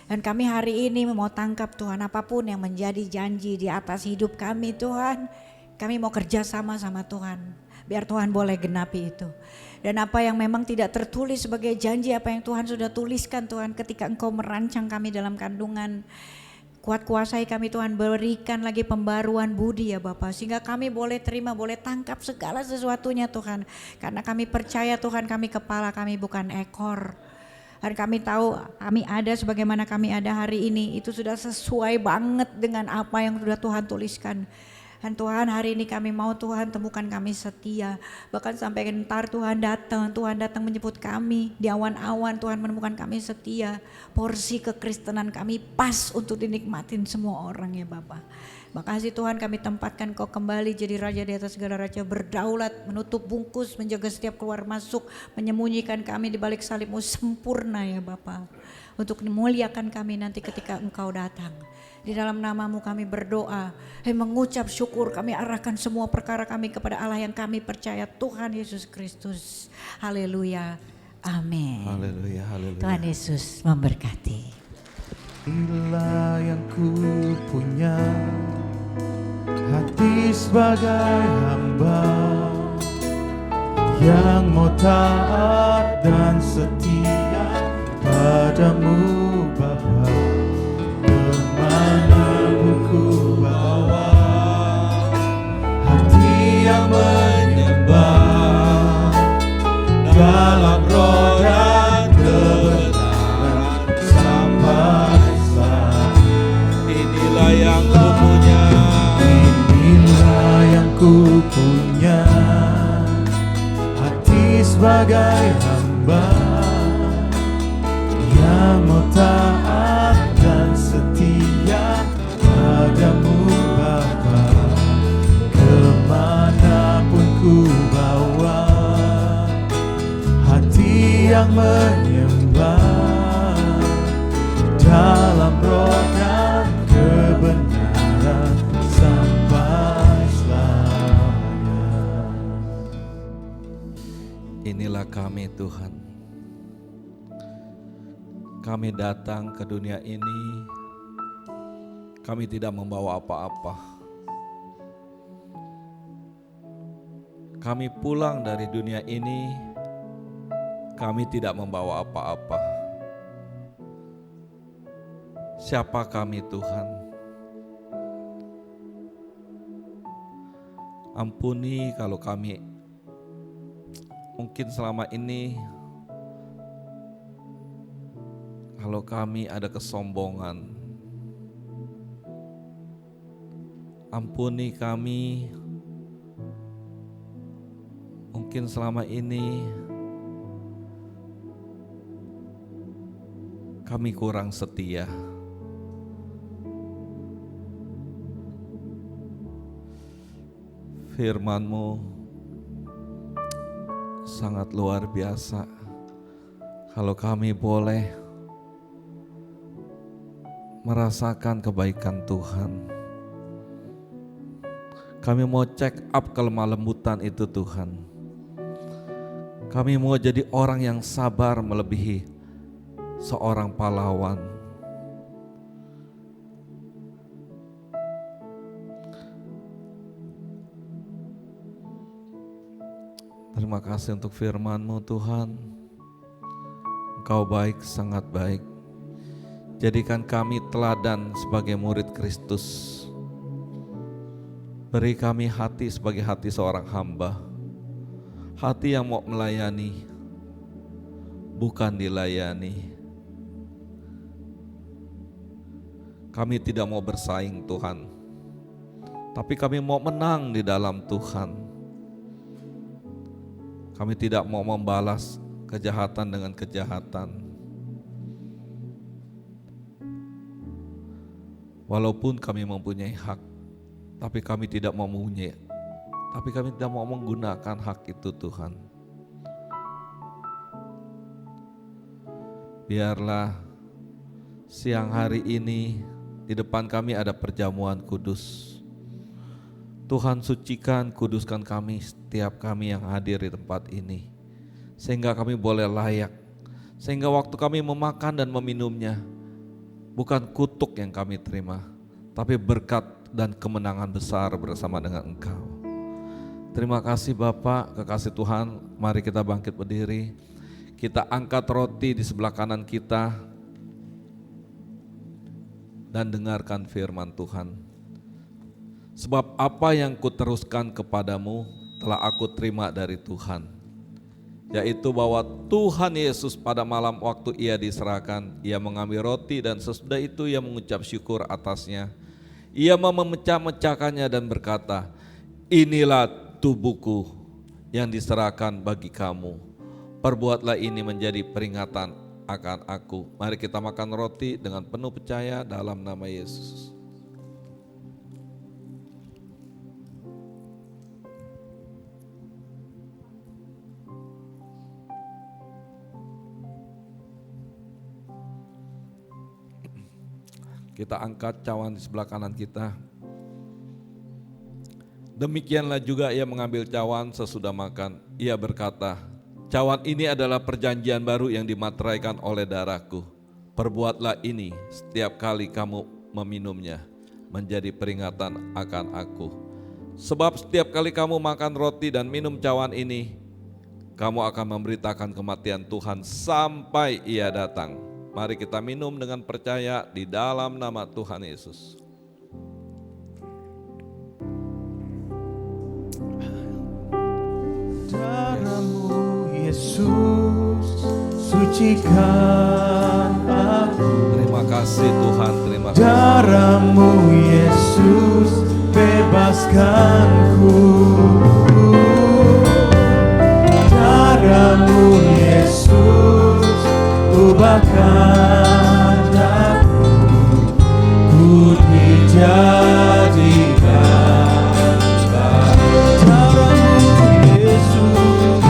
Dan kami hari ini mau tangkap Tuhan apapun yang menjadi janji di atas hidup kami Tuhan. Kami mau kerja sama Tuhan. Biar Tuhan boleh genapi itu. Dan apa yang memang tidak tertulis sebagai janji, apa yang Tuhan sudah tuliskan Tuhan ketika Engkau merancang kami dalam kandungan. Kuat kuasai kami Tuhan, berikan lagi pembaruan budi ya Bapa, sehingga kami boleh terima, boleh tangkap segala sesuatunya Tuhan. Karena kami percaya Tuhan, kami kepala, kami bukan ekor. Dan kami tahu kami ada sebagaimana kami ada hari ini, itu sudah sesuai banget dengan apa yang sudah Tuhan tuliskan. Dan Tuhan hari ini kami mau Tuhan temukan kami setia. Bahkan sampai ntar Tuhan datang menyebut kami di awan-awan, Tuhan menemukan kami setia. Porsi kekristenan kami pas untuk dinikmatin semua orang ya Bapa. Makasih Tuhan, kami tempatkan Kau kembali jadi raja di atas segala raja, berdaulat, menutup bungkus, menjaga setiap keluar masuk, menyembunyikan kami di balik salib-Mu sempurna ya Bapa. Untuk memuliakan kami nanti ketika Engkau datang. Di dalam nama-Mu kami berdoa, mengucap syukur, kami arahkan semua perkara kami kepada Allah yang kami percaya, Tuhan Yesus Kristus. Haleluya, amin. Haleluya, haleluya. Tuhan Yesus memberkati. Inilah yang ku punya, hati sebagai hamba yang mau taat dan setia padamu Bapa. Kemanapun ku bawa, hati yang menyembah dalam roh dan kebenaran sampai selama. Inilah yang ku punya, Inilah yang ku punya, hati sebagai hamba yang mau taat dan setia padamu Bapa. Kemanapun ku bawa, hati yang menyembah dalam roh dan kebenaran sampai selamanya. inilah kami Tuhan. Kami datang ke dunia ini, kami tidak membawa apa-apa. Kami pulang dari dunia ini, kami tidak membawa apa-apa. Siapa kami Tuhan? Ampuni kalau kami mungkin selama ini, kalau kami ada kesombongan. Ampuni kami, mungkin selama ini kami kurang setia. Firman-Mu sangat luar biasa. Kalau kami boleh merasakan kebaikan Tuhan, kami mau check up kelemah lembutan itu Tuhan. Kami mau jadi orang yang sabar melebihi seorang pahlawan. Terima kasih untuk firman-Mu Tuhan. Engkau baik, sangat baik. Jadikan kami teladan sebagai murid Kristus. Beri kami hati sebagai hati seorang hamba. Hati yang mau melayani, bukan dilayani. Kami tidak mau bersaing Tuhan, tapi kami mau menang di dalam Tuhan. Kami tidak mau membalas kejahatan dengan kejahatan. Walaupun kami mempunyai hak, tapi kami tidak mau menggunakan hak itu Tuhan. Biarlah siang hari ini di depan kami ada perjamuan kudus. Tuhan sucikan, kuduskan kami, setiap kami yang hadir di tempat ini, sehingga kami boleh layak, sehingga waktu kami memakan dan meminumnya, bukan kutuk yang kami terima, tapi berkat dan kemenangan besar bersama dengan Engkau. Terima kasih Bapak, kekasih Tuhan. Mari kita bangkit berdiri, kita angkat roti di sebelah kanan kita dan dengarkan firman Tuhan. Sebab apa yang kuteruskan kepadamu telah aku terima dari Tuhan, yaitu bahwa Tuhan Yesus pada malam waktu ia diserahkan, ia mengambil roti dan sesudah itu ia mengucap syukur atasnya. Ia memecah-mecahkannya dan berkata, inilah tubuhku yang diserahkan bagi kamu. Perbuatlah ini menjadi peringatan akan aku. Mari kita makan roti dengan penuh percaya dalam nama Yesus. Kita angkat cawan di sebelah kanan kita. Demikianlah juga ia mengambil cawan sesudah makan. Ia berkata, cawan ini adalah perjanjian baru yang dimateraikan oleh darahku. Perbuatlah ini setiap kali kamu meminumnya, menjadi peringatan akan aku. Sebab setiap kali kamu makan roti dan minum cawan ini, kamu akan memberitakan kematian Tuhan sampai ia datang. Mari kita minum dengan percaya di dalam nama Tuhan Yesus. Darahmu Yesus Yesus, sucikan aku. Terima kasih Tuhan, terima kasih. Darah-Mu Yesus, bebaskanku. Darah-Mu Yesus, ubahkan aku. Ku dijadikan baru. Darah-Mu Yesus,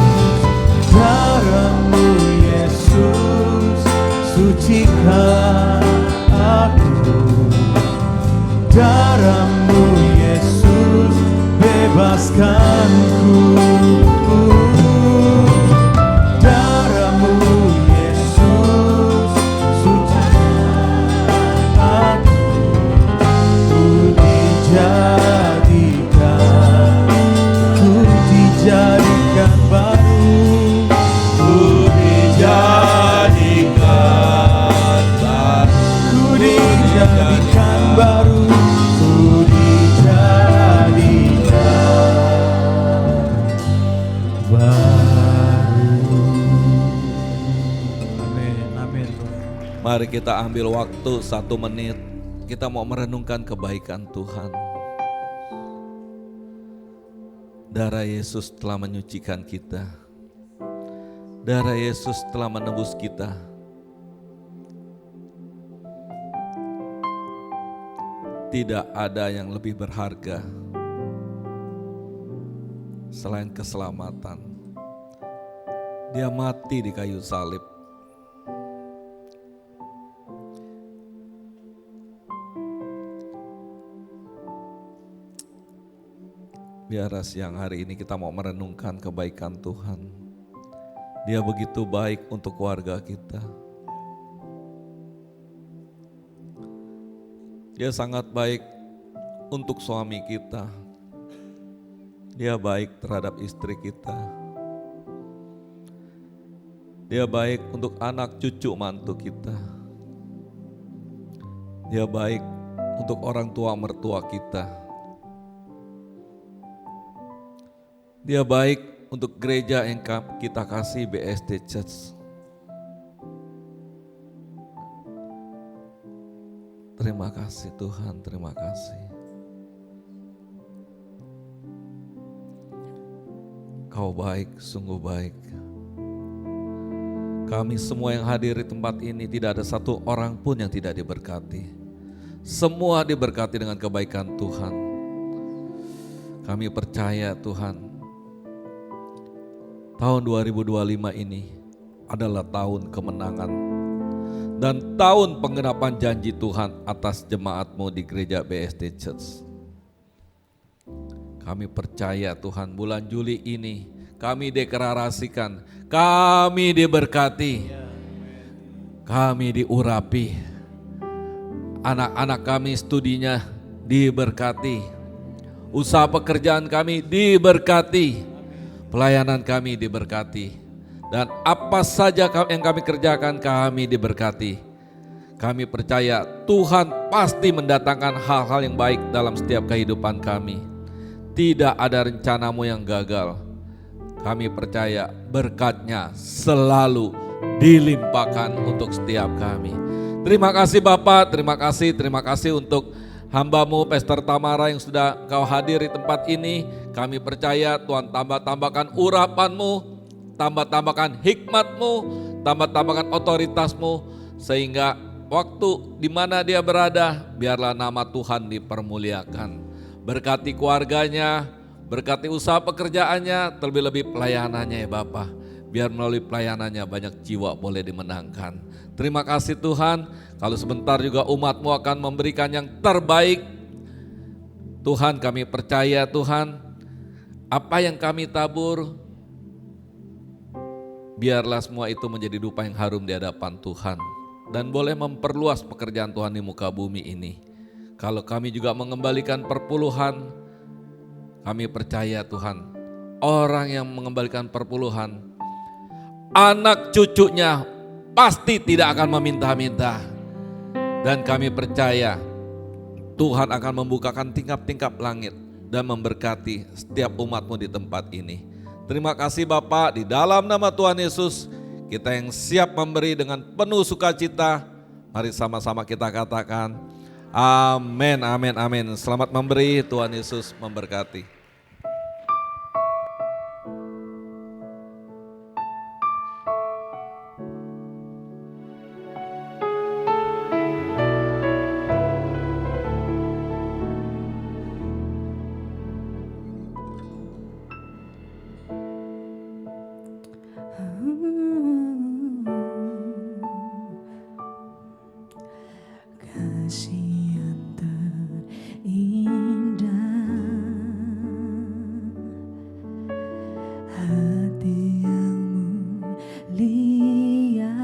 darah-Mu Yesus, sucikan aku. Darah-Mu Yesus, bebaskanku. Darah-Mu Yesus, sucikan aku. Ku dijadikan baru. Ku dijadikan baru. Ku dijadikan baru. Ku dijadikan baru. Amin, amin. Mari kita ambil waktu 1 menit. Kita mau merenungkan kebaikan Tuhan. Darah Yesus telah menyucikan kita. Darah Yesus telah menebus kita. Tidak ada yang lebih berharga selain keselamatan. Dia mati di kayu salib. Biar siang hari ini kita mau merenungkan kebaikan Tuhan. Dia begitu baik untuk keluarga kita. Dia sangat baik untuk suami kita. Dia baik terhadap istri kita. Dia baik untuk anak cucu mantu kita. Dia baik untuk orang tua mertua kita. Dia baik untuk gereja yang kita kasih, BSD Church. Terima kasih Tuhan, terima kasih. Kau baik, sungguh baik. Kami semua yang hadir di tempat ini tidak ada satu orang pun yang tidak diberkati. Semua diberkati dengan kebaikan Tuhan. Kami percaya Tuhan, tahun 2025 ini adalah tahun kemenangan dan tahun penggenapan janji Tuhan atas jemaat-Mu di gereja BSD Church. Kami percaya Tuhan, bulan Juli ini kami deklarasikan, kami diberkati, kami diurapi, anak-anak kami studinya diberkati, usaha pekerjaan kami diberkati, pelayanan kami diberkati, dan apa saja yang kami kerjakan kami diberkati. Kami percaya Tuhan pasti mendatangkan hal-hal yang baik dalam setiap kehidupan kami. Tidak ada rencana-Mu yang gagal. Kami percaya berkat-Nya selalu dilimpahkan untuk setiap kami. Terima kasih Bapak, terima kasih untuk hamba-Mu Pastor Tamara yang sudah Kau hadir di tempat ini. Kami percaya Tuhan tambah-tambahkan urapan-Mu, tambah-tambahkan hikmat-Mu, tambah-tambahkan otoritas-Mu, sehingga waktu di mana dia berada, biarlah nama Tuhan dipermuliakan. Berkati keluarganya, berkati usaha pekerjaannya, terlebih-lebih pelayanannya ya Bapa. Biar melalui pelayanannya banyak jiwa boleh dimenangkan. Terima kasih Tuhan, kalau sebentar juga umat-Mu akan memberikan yang terbaik. Tuhan, kami percaya Tuhan, apa yang kami tabur, biarlah semua itu menjadi dupa yang harum di hadapan Tuhan. Dan boleh memperluas pekerjaan Tuhan di muka bumi ini. Kalau kami juga mengembalikan perpuluhan, kami percaya Tuhan, orang yang mengembalikan perpuluhan, anak cucunya pasti tidak akan meminta-minta. Dan kami percaya Tuhan akan membukakan tingkap-tingkap langit dan memberkati setiap umat-Mu di tempat ini. Terima kasih Bapak, di dalam nama Tuhan Yesus kita yang siap memberi dengan penuh sukacita. Mari sama-sama kita katakan amin, amin, amin. Selamat memberi, Tuhan Yesus memberkati. Kasih yang terindah, hati yang mulia,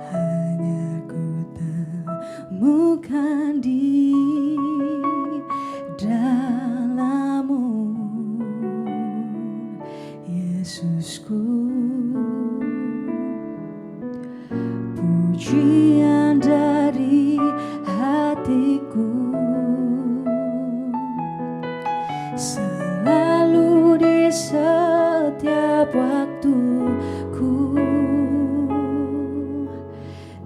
hanya ku temukan di dalam-Mu, Yesusku. Pujian dari hatiku selalu di setiap waktuku,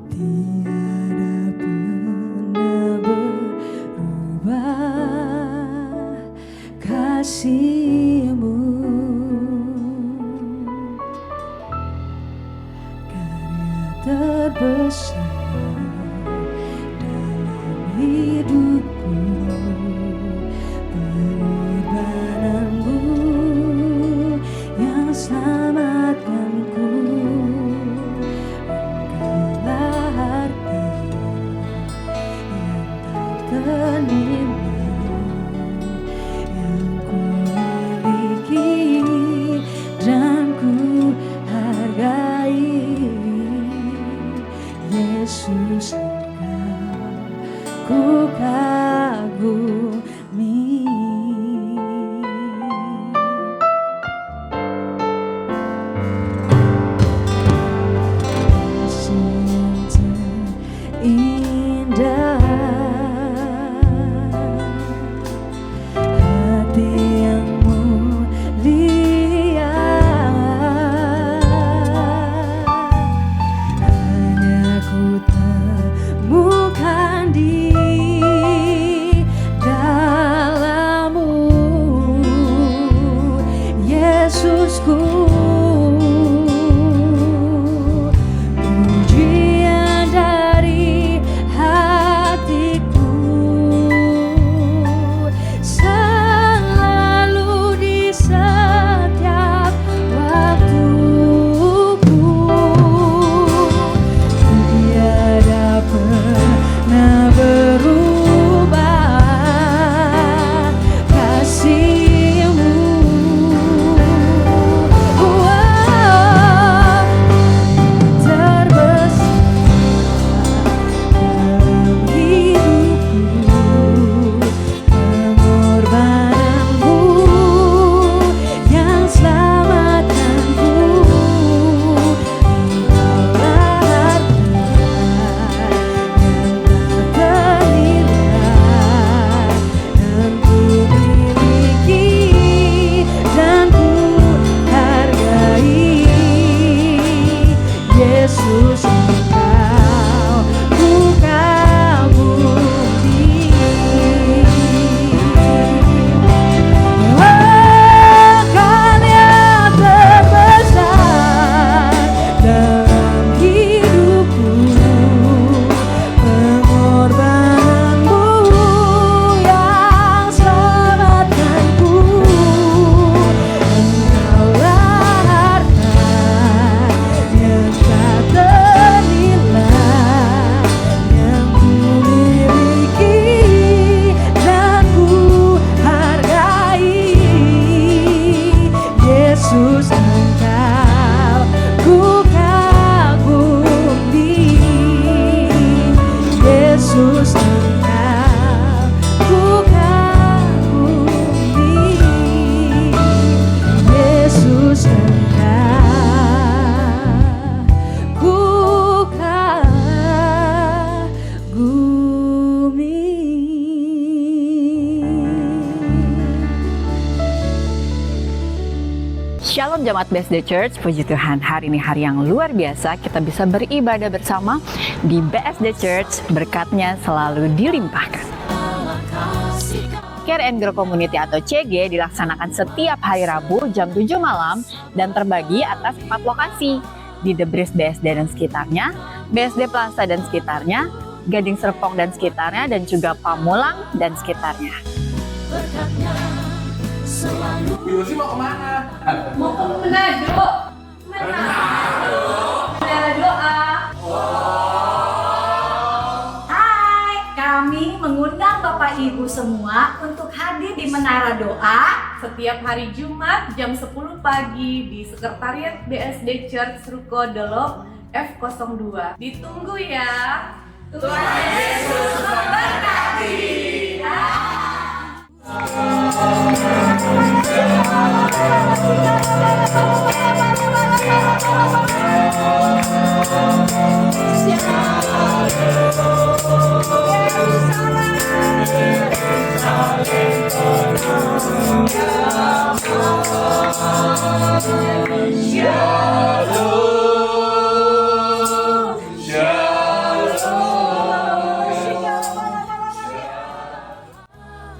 tiada pernah berubah kasih-Mu. Terbesar dalam hidupku, pengorbanan-Mu yang selamatkanku. Engkaulah harta yang tak ternilai yang ku miliki dan ku hargai. Yesus, Engkau ku kagumi. Kasih yang terindah, hati yang mulia, temukan di dalam-Mu, Yesusku. Pujian dari hatiku selalu di setiap waktuku, tiada pernah berubah kasih-Mu. Shalom Jemaat BSD Church, puji Tuhan hari ini hari yang luar biasa, kita bisa beribadah bersama di BSD Church, berkatnya selalu dilimpahkan. Care and Grow Community atau CG dilaksanakan setiap hari Rabu jam 7 malam dan terbagi atas 4 lokasi di The Breeze BSD dan sekitarnya, BSD Plaza dan sekitarnya, Gading Serpong dan sekitarnya, dan juga Pamulang dan sekitarnya. Ibu sih mau kemana? Mau ke Manado. Menara doa. Hai, kami mengundang Bapak Ibu semua untuk hadir di Menara Doa setiap hari Jumat jam 10 pagi di Sekretariat BSD Church Ruko Delop F02. Ditunggu ya. Tuhan Yesus memberkati.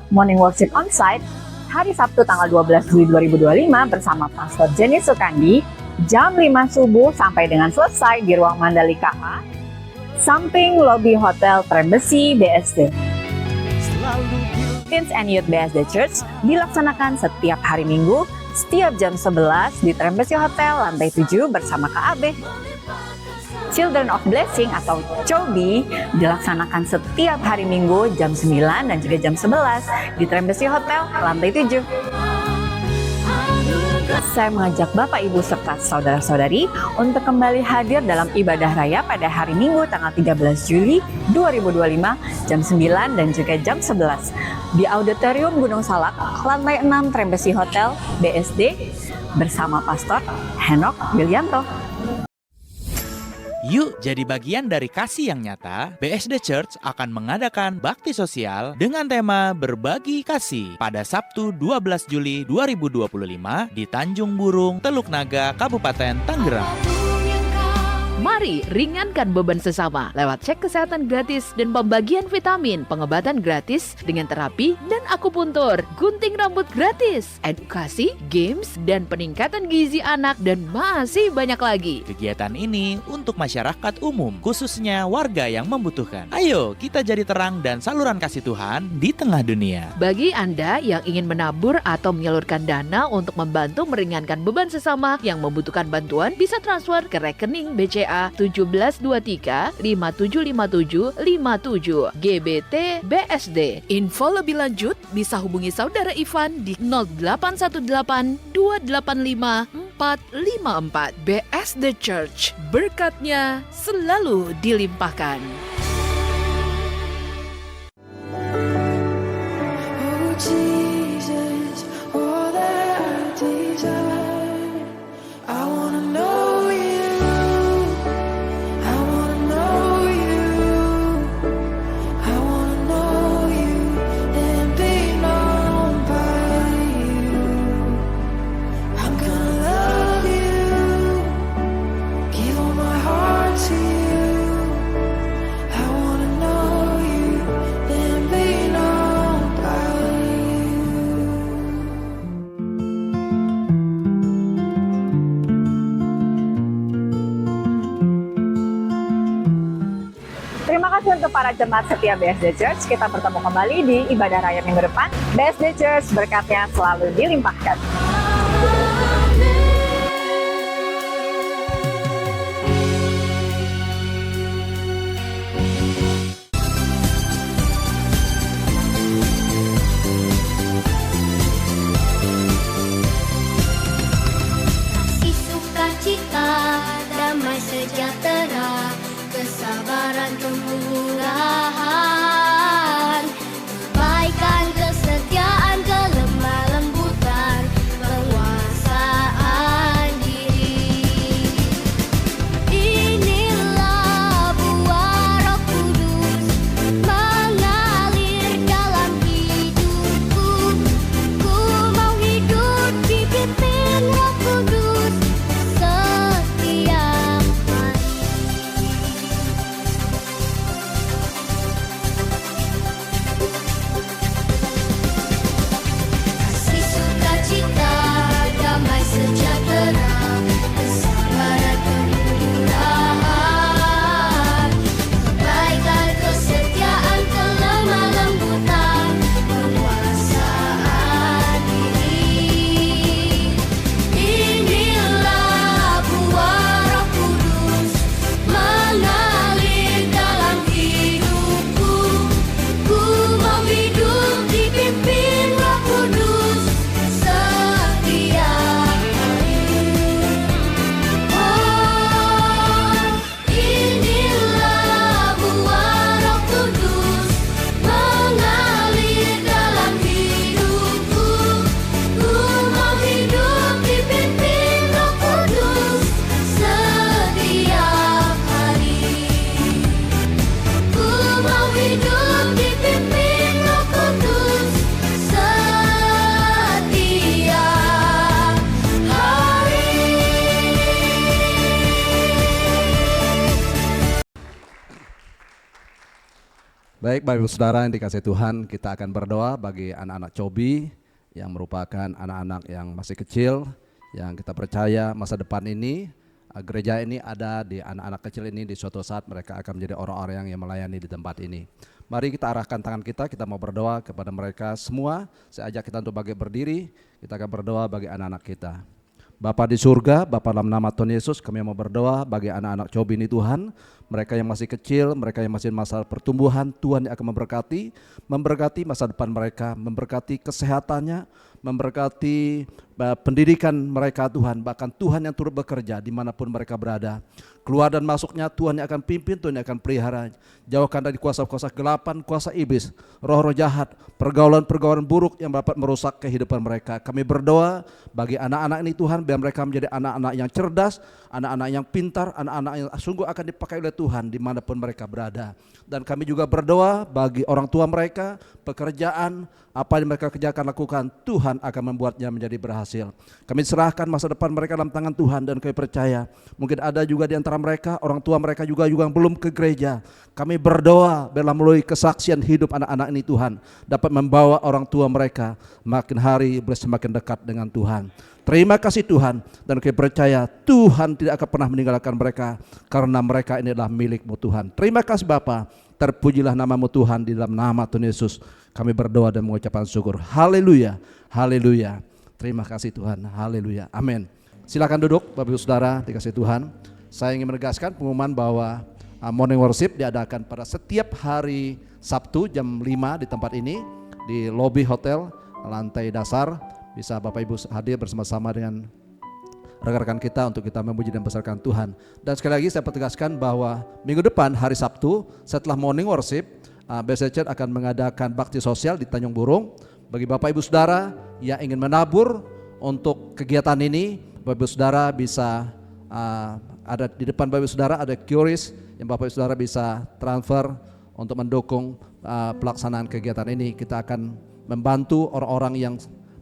Morning Worship On-Site hari Sabtu tanggal 12 Juli 2025 bersama Pastor Jenny Sukandi jam 5 subuh sampai dengan selesai di ruang Mandalika A, samping lobi Hotel Trembesi BSD. Teens and Youth BSD Church dilaksanakan setiap hari Minggu setiap jam 11 di Trembesi Hotel lantai 7 bersama KAB. Children of Blessing atau CHOBI dilaksanakan setiap hari Minggu jam 9 dan juga jam 11 di Trembesi Hotel lantai 7. Saya mengajak Bapak Ibu serta saudara-saudari untuk kembali hadir dalam ibadah raya pada hari Minggu tanggal 13 Juli 2025 jam 9 dan juga jam 11 di Auditorium Gunung Salak lantai 6 Trembesi Hotel BSD bersama Pastor Henok Willianto. Yuk jadi bagian dari kasih yang nyata. BSD Church akan mengadakan bakti sosial dengan tema Berbagi Kasih pada Sabtu 12 Juli 2025 di Tanjung Burung, Teluk Naga, Kabupaten Tangerang. Mari ringankan beban sesama lewat cek kesehatan gratis dan pembagian vitamin, pengobatan gratis dengan terapi dan akupuntur, gunting rambut gratis, edukasi, games, dan peningkatan gizi anak, dan masih banyak lagi. Kegiatan ini untuk masyarakat umum, khususnya warga yang membutuhkan. Ayo kita jadi terang dan saluran kasih Tuhan di tengah dunia. Bagi Anda yang ingin menabur atau menyalurkan dana untuk membantu meringankan beban sesama yang membutuhkan bantuan, bisa transfer ke rekening BCA 1723 5757 57 GBT BSD. Info lebih lanjut bisa hubungi Saudara Ivan di 0818 285 454. BSD Church, berkatnya selalu dilimpahkan. Terima kasih untuk para jemaat setia BSD Church. Kita bertemu kembali di ibadah raya minggu depan. BSD Church, berkatnya selalu dilimpahkan. Kasih sukacita, damai sejahtera, kesabaran kemurahan, kebaikan, kesetiaan, kelemah lembutan, penguasaan diri. Inilah buah Roh Kudus mengalir dalam hidupku. Ku mau hidup dipimpin Roh Kudus. Baik Bapak Ibu Saudara yang dikasihi Tuhan, kita akan berdoa bagi anak-anak Cobi yang merupakan anak-anak yang masih kecil, yang kita percaya masa depan ini, gereja ini ada di anak-anak kecil ini, di suatu saat mereka akan menjadi orang-orang yang melayani di tempat ini. Mari kita arahkan tangan kita mau berdoa kepada mereka semua. Saya ajak kita untuk berdiri, kita akan berdoa bagi anak-anak kita. Bapa di surga, Bapa dalam nama Tuhan Yesus, kami mau berdoa bagi anak-anak Cobi ini Tuhan. Mereka yang masih kecil, mereka yang masih masa pertumbuhan, Tuhan yang akan memberkati masa depan mereka, memberkati kesehatannya, memberkati pendidikan mereka Tuhan. Bahkan Tuhan yang turut bekerja dimanapun mereka berada. Keluar dan masuknya Tuhan yang akan pimpin, Tuhan yang akan pelihara. Jauhkan dari kuasa-kuasa gelapan, kuasa iblis, roh-roh jahat, pergaulan-pergaulan buruk yang dapat merusak kehidupan mereka. Kami berdoa bagi anak-anak ini Tuhan, biar mereka menjadi anak-anak yang cerdas, anak-anak yang pintar, anak-anak yang sungguh akan dipakai oleh Tuhan dimanapun mereka berada. Dan kami juga berdoa bagi orang tua mereka, pekerjaan, apa yang mereka kerjakan lakukan, Tuhan akan membuatnya menjadi berhasil. Kami serahkan masa depan mereka dalam tangan Tuhan, dan kami percaya mungkin ada juga di antara mereka, orang tua mereka juga yang belum ke gereja. Kami berdoa biarlah melalui kesaksian hidup anak-anak ini Tuhan dapat membawa orang tua mereka makin hari semakin dekat dengan Tuhan. Terima kasih Tuhan, dan kami percaya Tuhan tidak akan pernah meninggalkan mereka karena mereka ini adalah milik-Mu Tuhan. Terima kasih Bapa, terpujilah nama-Mu Tuhan, di dalam nama Tuhan Yesus kami berdoa dan mengucapkan syukur. Haleluya, haleluya. Terima kasih Tuhan, haleluya, amin. Silakan duduk Bapak Ibu Saudara dikasih Tuhan. Saya ingin menegaskan pengumuman bahwa morning worship diadakan pada setiap hari Sabtu jam 5 di tempat ini, di lobi hotel lantai dasar. Bisa Bapak Ibu hadir bersama-sama dengan rekan-rekan kita untuk kita memuji dan besarkan Tuhan. Dan sekali lagi saya pertegaskan bahwa minggu depan hari Sabtu setelah morning worship, BSD Church akan mengadakan bakti sosial di Tanjung Burung. Bagi Bapak Ibu Saudara yang ingin menabur untuk kegiatan ini, Bapak Ibu Saudara bisa ada di depan Bapak Ibu Saudara ada QRIS yang Bapak Ibu Saudara bisa transfer untuk mendukung pelaksanaan kegiatan ini. Kita akan membantu orang-orang yang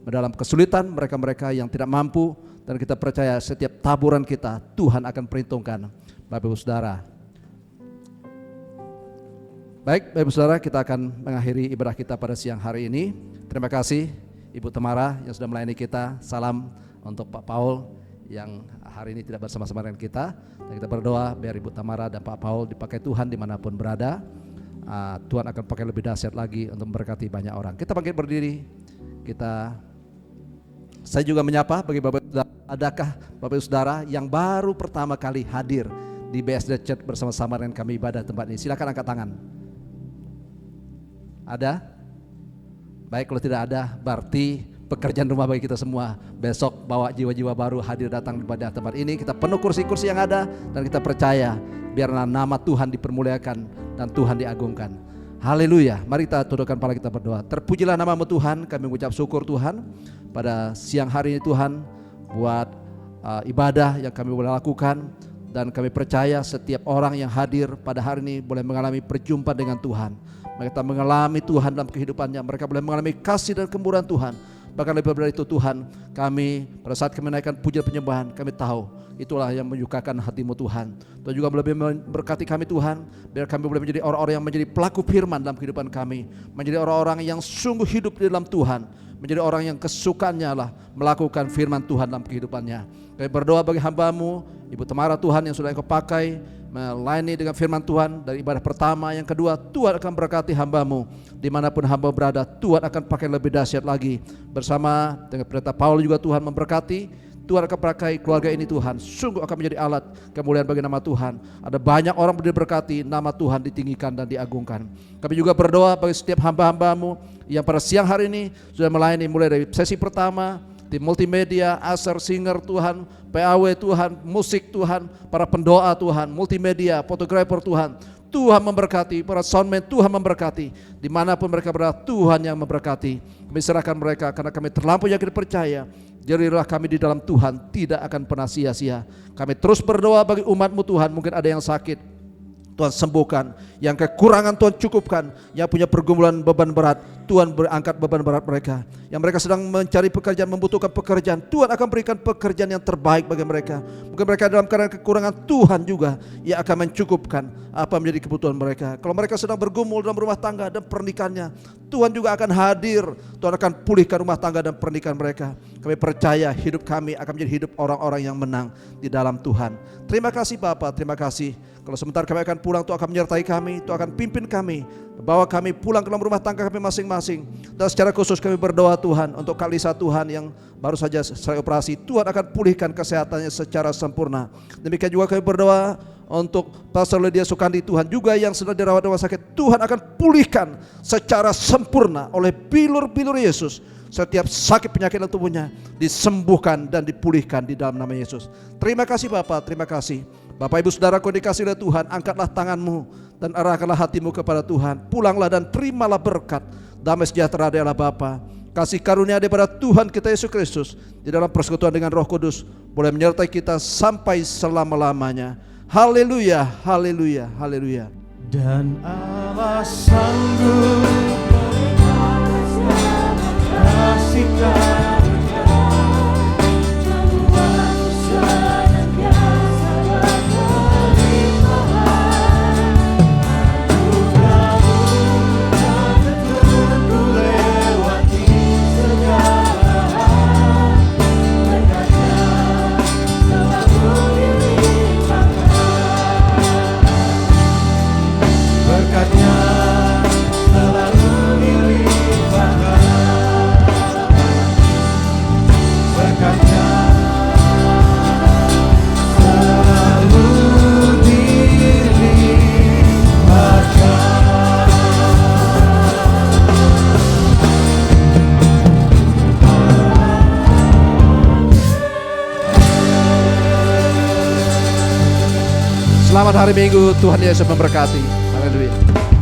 dalam kesulitan, mereka-mereka yang tidak mampu, dan kita percaya setiap taburan kita Tuhan akan perhitungkan Bapak Ibu Saudara. Baik Bapak Ibu Saudara, kita akan mengakhiri ibadah kita pada siang hari ini. Terima kasih Ibu Tamara yang sudah melayani kita. Salam untuk Pak Paul yang hari ini tidak bersama-sama dengan kita. Dan kita berdoa biar Ibu Tamara dan Pak Paul dipakai Tuhan dimanapun berada. Tuhan akan pakai lebih dahsyat lagi untuk memberkati banyak orang. Kita bangkit berdiri. Saya juga menyapa bagi Bapak Ibu Saudara, adakah Bapak Ibu Saudara yang baru pertama kali hadir di BSD Church bersama-sama dengan kami ibadah tempat ini? Silakan angkat tangan. Ada? Baik, kalau tidak ada berarti pekerjaan rumah bagi kita semua. Besok bawa jiwa-jiwa baru hadir datang pada tempat ini. Kita penuh kursi-kursi yang ada dan kita percaya biarlah nama Tuhan dipermuliakan dan Tuhan diagungkan. Haleluya. Mari kita tundukkan kepala kita berdoa. Terpujilah nama-Mu Tuhan. Kami mengucap syukur Tuhan pada siang hari ini Tuhan buat ibadah yang kami boleh lakukan, dan kami percaya setiap orang yang hadir pada hari ini boleh mengalami perjumpaan dengan Tuhan. Mereka mengalami Tuhan dalam kehidupannya. Mereka boleh mengalami kasih dan kemurahan Tuhan. Bahkan lebih dari itu Tuhan, kami pada saat kami menaikkan pujian penyembahan, kami tahu itulah yang menyukakan hati-Mu Tuhan. Tuhan juga lebih memberkati kami Tuhan, biar kami boleh menjadi orang-orang yang menjadi pelaku firman dalam kehidupan kami, menjadi orang-orang yang sungguh hidup di dalam Tuhan, menjadi orang yang kesukaannya lah melakukan firman Tuhan dalam kehidupannya. Kami berdoa bagi hamba-Mu Ibu Tamara Tuhan yang sudah Engkau pakai melayani dengan firman Tuhan dari ibadah pertama, yang kedua Tuhan akan berkati hamba-Mu dimanapun hamba berada. Tuhan akan pakai lebih dahsyat lagi bersama dengan pendeta Paul juga Tuhan memberkati. Tuhan akan pakai keluarga ini Tuhan, sungguh akan menjadi alat kemuliaan bagi nama Tuhan. Ada banyak orang diberkati, nama Tuhan ditinggikan dan diagungkan. Kami juga berdoa bagi setiap hamba-hamba-Mu yang pada siang hari ini sudah melayani mulai dari sesi pertama, tim multimedia, Aser, singer Tuhan, PAW Tuhan, musik Tuhan, para pendoa Tuhan, multimedia, fotografer Tuhan. Tuhan memberkati, para soundman Tuhan memberkati. Dimanapun mereka berada, Tuhan yang memberkati. Kami serahkan mereka karena kami terlampau yakin percaya, jadilah kami di dalam Tuhan tidak akan pernah sia-sia. Kami terus berdoa bagi umat-Mu Tuhan, mungkin ada yang sakit, Tuhan sembuhkan. Yang kekurangan Tuhan cukupkan. Yang punya pergumulan beban berat, Tuhan berangkat beban berat mereka. Yang mereka sedang mencari pekerjaan, membutuhkan pekerjaan, Tuhan akan berikan pekerjaan yang terbaik bagi mereka. Mungkin mereka dalam keadaan kekurangan, Tuhan juga Ia akan mencukupkan apa menjadi kebutuhan mereka. Kalau mereka sedang bergumul dalam rumah tangga dan pernikahannya, Tuhan juga akan hadir. Tuhan akan pulihkan rumah tangga dan pernikahan mereka. Kami percaya hidup kami akan menjadi hidup orang-orang yang menang di dalam Tuhan. Terima kasih Bapa, terima kasih. Kalau sebentar kami akan pulang, Tuhan akan menyertai kami, Tuhan akan pimpin kami, bawa kami pulang ke dalam rumah tangga kami masing-masing. Dan secara khusus kami berdoa Tuhan untuk Kalisa Tuhan yang baru saja selesai operasi, Tuhan akan pulihkan kesehatannya secara sempurna. Demikian juga kami berdoa untuk Pastor Lydia Sukandi Tuhan juga yang sedang dirawat di rumah sakit, Tuhan akan pulihkan secara sempurna oleh bilur-bilur Yesus. Setiap sakit penyakit dalam tubuhnya disembuhkan dan dipulihkan di dalam nama Yesus. Terima kasih Bapak, terima kasih. Bapak Ibu Saudaraku dikasihi oleh Tuhan, angkatlah tanganmu dan arahkanlah hatimu kepada Tuhan. Pulanglah dan terimalah berkat. Damai sejahtera adalah Bapa, kasih karunia daripada Tuhan kita Yesus Kristus di dalam persekutuan dengan Roh Kudus boleh menyertai kita sampai selama-lamanya. Haleluya, haleluya, haleluya. Dan Allah sanggup kasih Selamat hari Minggu, Tuhan Yesus memberkati. Haleluya.